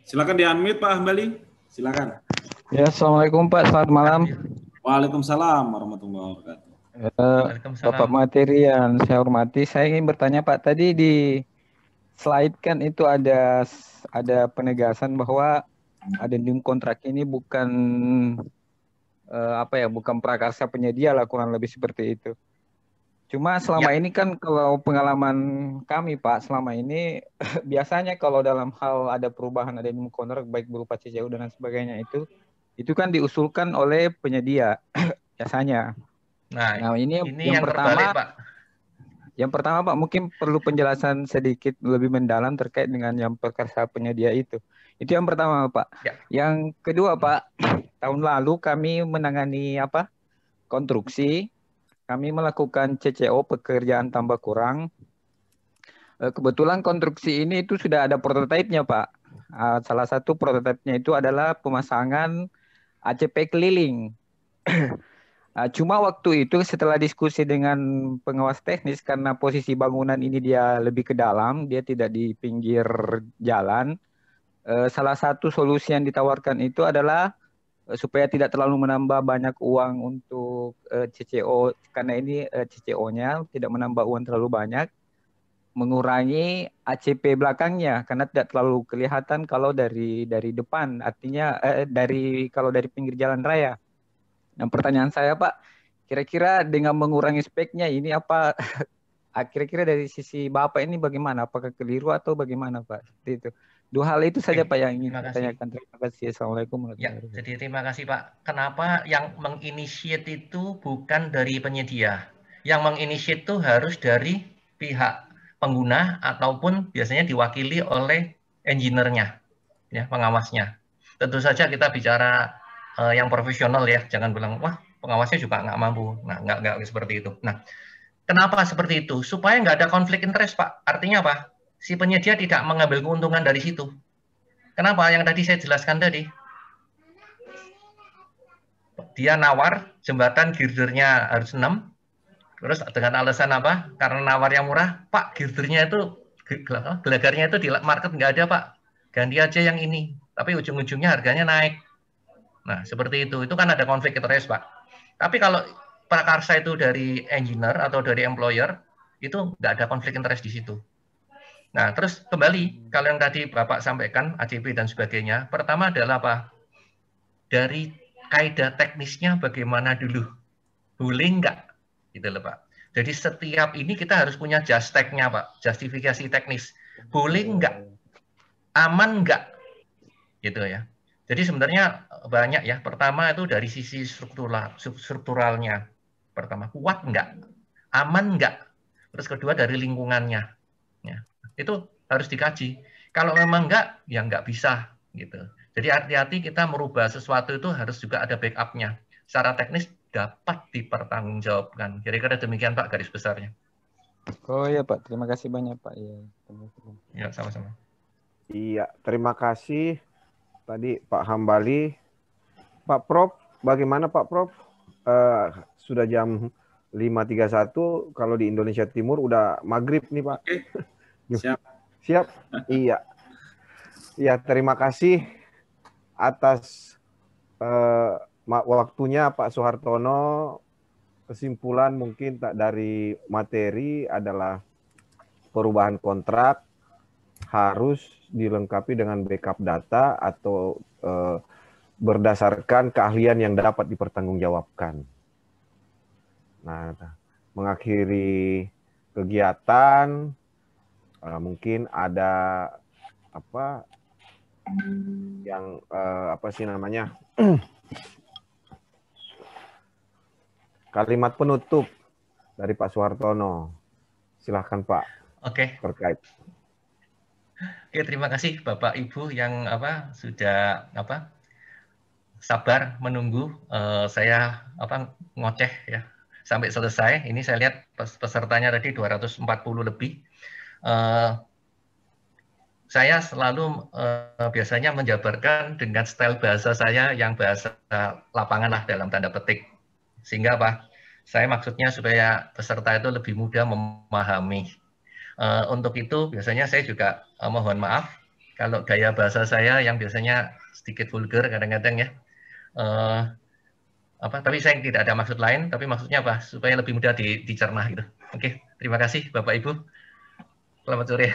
Silakan di-unmute Pak Hambali. Silakan. Ya, Assalamualaikum Pak. Selamat malam. Waalaikumsalam warahmatullahi wabarakatuh. Bapak materi yang saya hormati, saya ingin bertanya Pak. Tadi di slide kan itu ada penegasan bahwa adendum kontrak ini bukan bukan prakarsa penyedia lah, kurang lebih seperti itu. Cuma selama ini kan kalau pengalaman kami Pak, selama ini biasanya kalau dalam hal ada perubahan adendum kontrak baik berupa CCU dan sebagainya itu kan diusulkan oleh penyedia biasanya. Nah ini yang pertama terbalik, Pak. Yang pertama Pak, mungkin perlu penjelasan sedikit lebih mendalam terkait dengan yang prakarsa penyedia itu. Itu yang pertama Pak. Ya. Yang kedua Pak, tahun lalu kami menangani konstruksi, kami melakukan CCO pekerjaan tambah kurang. Kebetulan konstruksi ini itu sudah ada prototipenya Pak. Salah satu prototipenya itu adalah pemasangan ACP keliling. Cuma waktu itu setelah diskusi dengan pengawas teknis, karena posisi bangunan ini dia lebih ke dalam, dia tidak di pinggir jalan. Salah satu solusi yang ditawarkan itu adalah supaya tidak terlalu menambah banyak uang untuk CCO, karena ini CCO-nya tidak menambah uang terlalu banyak. mengurangi ACP belakangnya karena tidak terlalu kelihatan kalau dari depan, artinya kalau dari pinggir jalan raya. Nah, pertanyaan saya Pak, kira-kira dengan mengurangi speknya ini apa kira-kira dari sisi Bapak ini bagaimana? Apakah keliru atau bagaimana Pak? Seperti itu. Dua hal itu saja Pak yang ingin saya tanyakan. Terima kasih. Assalamualaikum warahmatullahi wabarakatuh. Jadi terima kasih Pak. Kenapa yang menginisiat itu bukan dari penyedia? Yang menginisiat itu harus dari pihak pengguna ataupun biasanya diwakili oleh engineer-nya, ya, pengawasnya. Tentu saja kita bicara yang profesional ya, jangan bilang wah pengawasnya juga nggak mampu. Nah, nggak seperti itu. Nah, kenapa seperti itu? Supaya nggak ada konflik interest Pak. Artinya apa? Si penyedia tidak mengambil keuntungan dari situ. Kenapa? Yang tadi saya jelaskan tadi. Dia nawar jembatan girdernya harus 6. Terus dengan alasan apa? Karena nawarnya murah, Pak, girdernya itu, gelagarnya itu di market nggak ada, Pak. Ganti aja yang ini. Tapi ujung-ujungnya harganya naik. Nah, seperti itu. Itu kan ada konflik interest, Pak. Tapi kalau prakarsa itu dari engineer atau dari employer, itu nggak ada konflik interest di situ. Nah, terus kembali, kalau yang tadi Bapak sampaikan, ACP dan sebagainya, pertama adalah apa? Dari kaidah teknisnya bagaimana dulu? Boleh nggak? Gitu loh Pak. Jadi setiap ini kita harus punya justek-nya Pak, justifikasi teknis. Boleh nggak? Aman nggak? Gitu ya. Jadi sebenarnya banyak ya. Pertama itu dari sisi strukturalnya. Pertama, kuat nggak? Aman nggak? Terus kedua dari lingkungannya. Ya. Itu harus dikaji. Kalau memang nggak, ya nggak bisa. Gitu. Jadi hati-hati kita merubah sesuatu itu harus juga ada backup-nya. Secara teknis dapat dipertanggungjawabkan. Kira-kira demikian Pak garis besarnya. Oh iya Pak, terima kasih banyak Pak. Ya, sama-sama. Iya, terima kasih tadi Pak Hambali. Pak Prof, bagaimana Pak Prof? Sudah jam 5.31, kalau di Indonesia Timur udah maghrib nih Pak. Oke, siap. Siap? Iya. Ya, terima kasih atas waktunya Pak Suhartono. Kesimpulan mungkin dari materi adalah perubahan kontrak harus dilengkapi dengan backup data atau berdasarkan keahlian yang dapat dipertanggungjawabkan. Nah, mengakhiri kegiatan mungkin ada apa yang apa sih namanya? Kalimat penutup dari Pak Suhartono. Silahkan Pak. Oke. Terkait. Oke, terima kasih Bapak Ibu yang sudah sabar menunggu saya ngoceh ya sampai selesai. Ini saya lihat pesertanya tadi 240 lebih. Saya selalu biasanya menjabarkan dengan style bahasa saya yang bahasa lapangan lah dalam tanda petik. Sehingga saya maksudnya supaya peserta itu lebih mudah memahami. Untuk itu biasanya saya juga mohon maaf kalau gaya bahasa saya yang biasanya sedikit vulgar kadang-kadang ya. Tapi saya tidak ada maksud lain, tapi maksudnya supaya lebih mudah dicerna gitu. Oke, terima kasih Bapak Ibu. Selamat sore.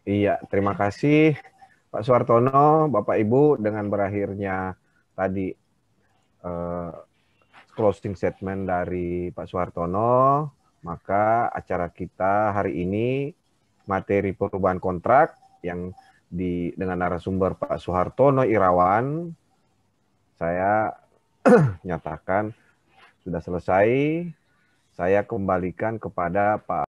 Iya, terima kasih Pak Suhartono, Bapak Ibu, dengan berakhirnya tadi closing statement dari Pak Suhartono, maka acara kita hari ini materi perubahan kontrak yang dengan narasumber Pak Suhartono Irawan, saya nyatakan sudah selesai. Saya kembalikan kepada Pak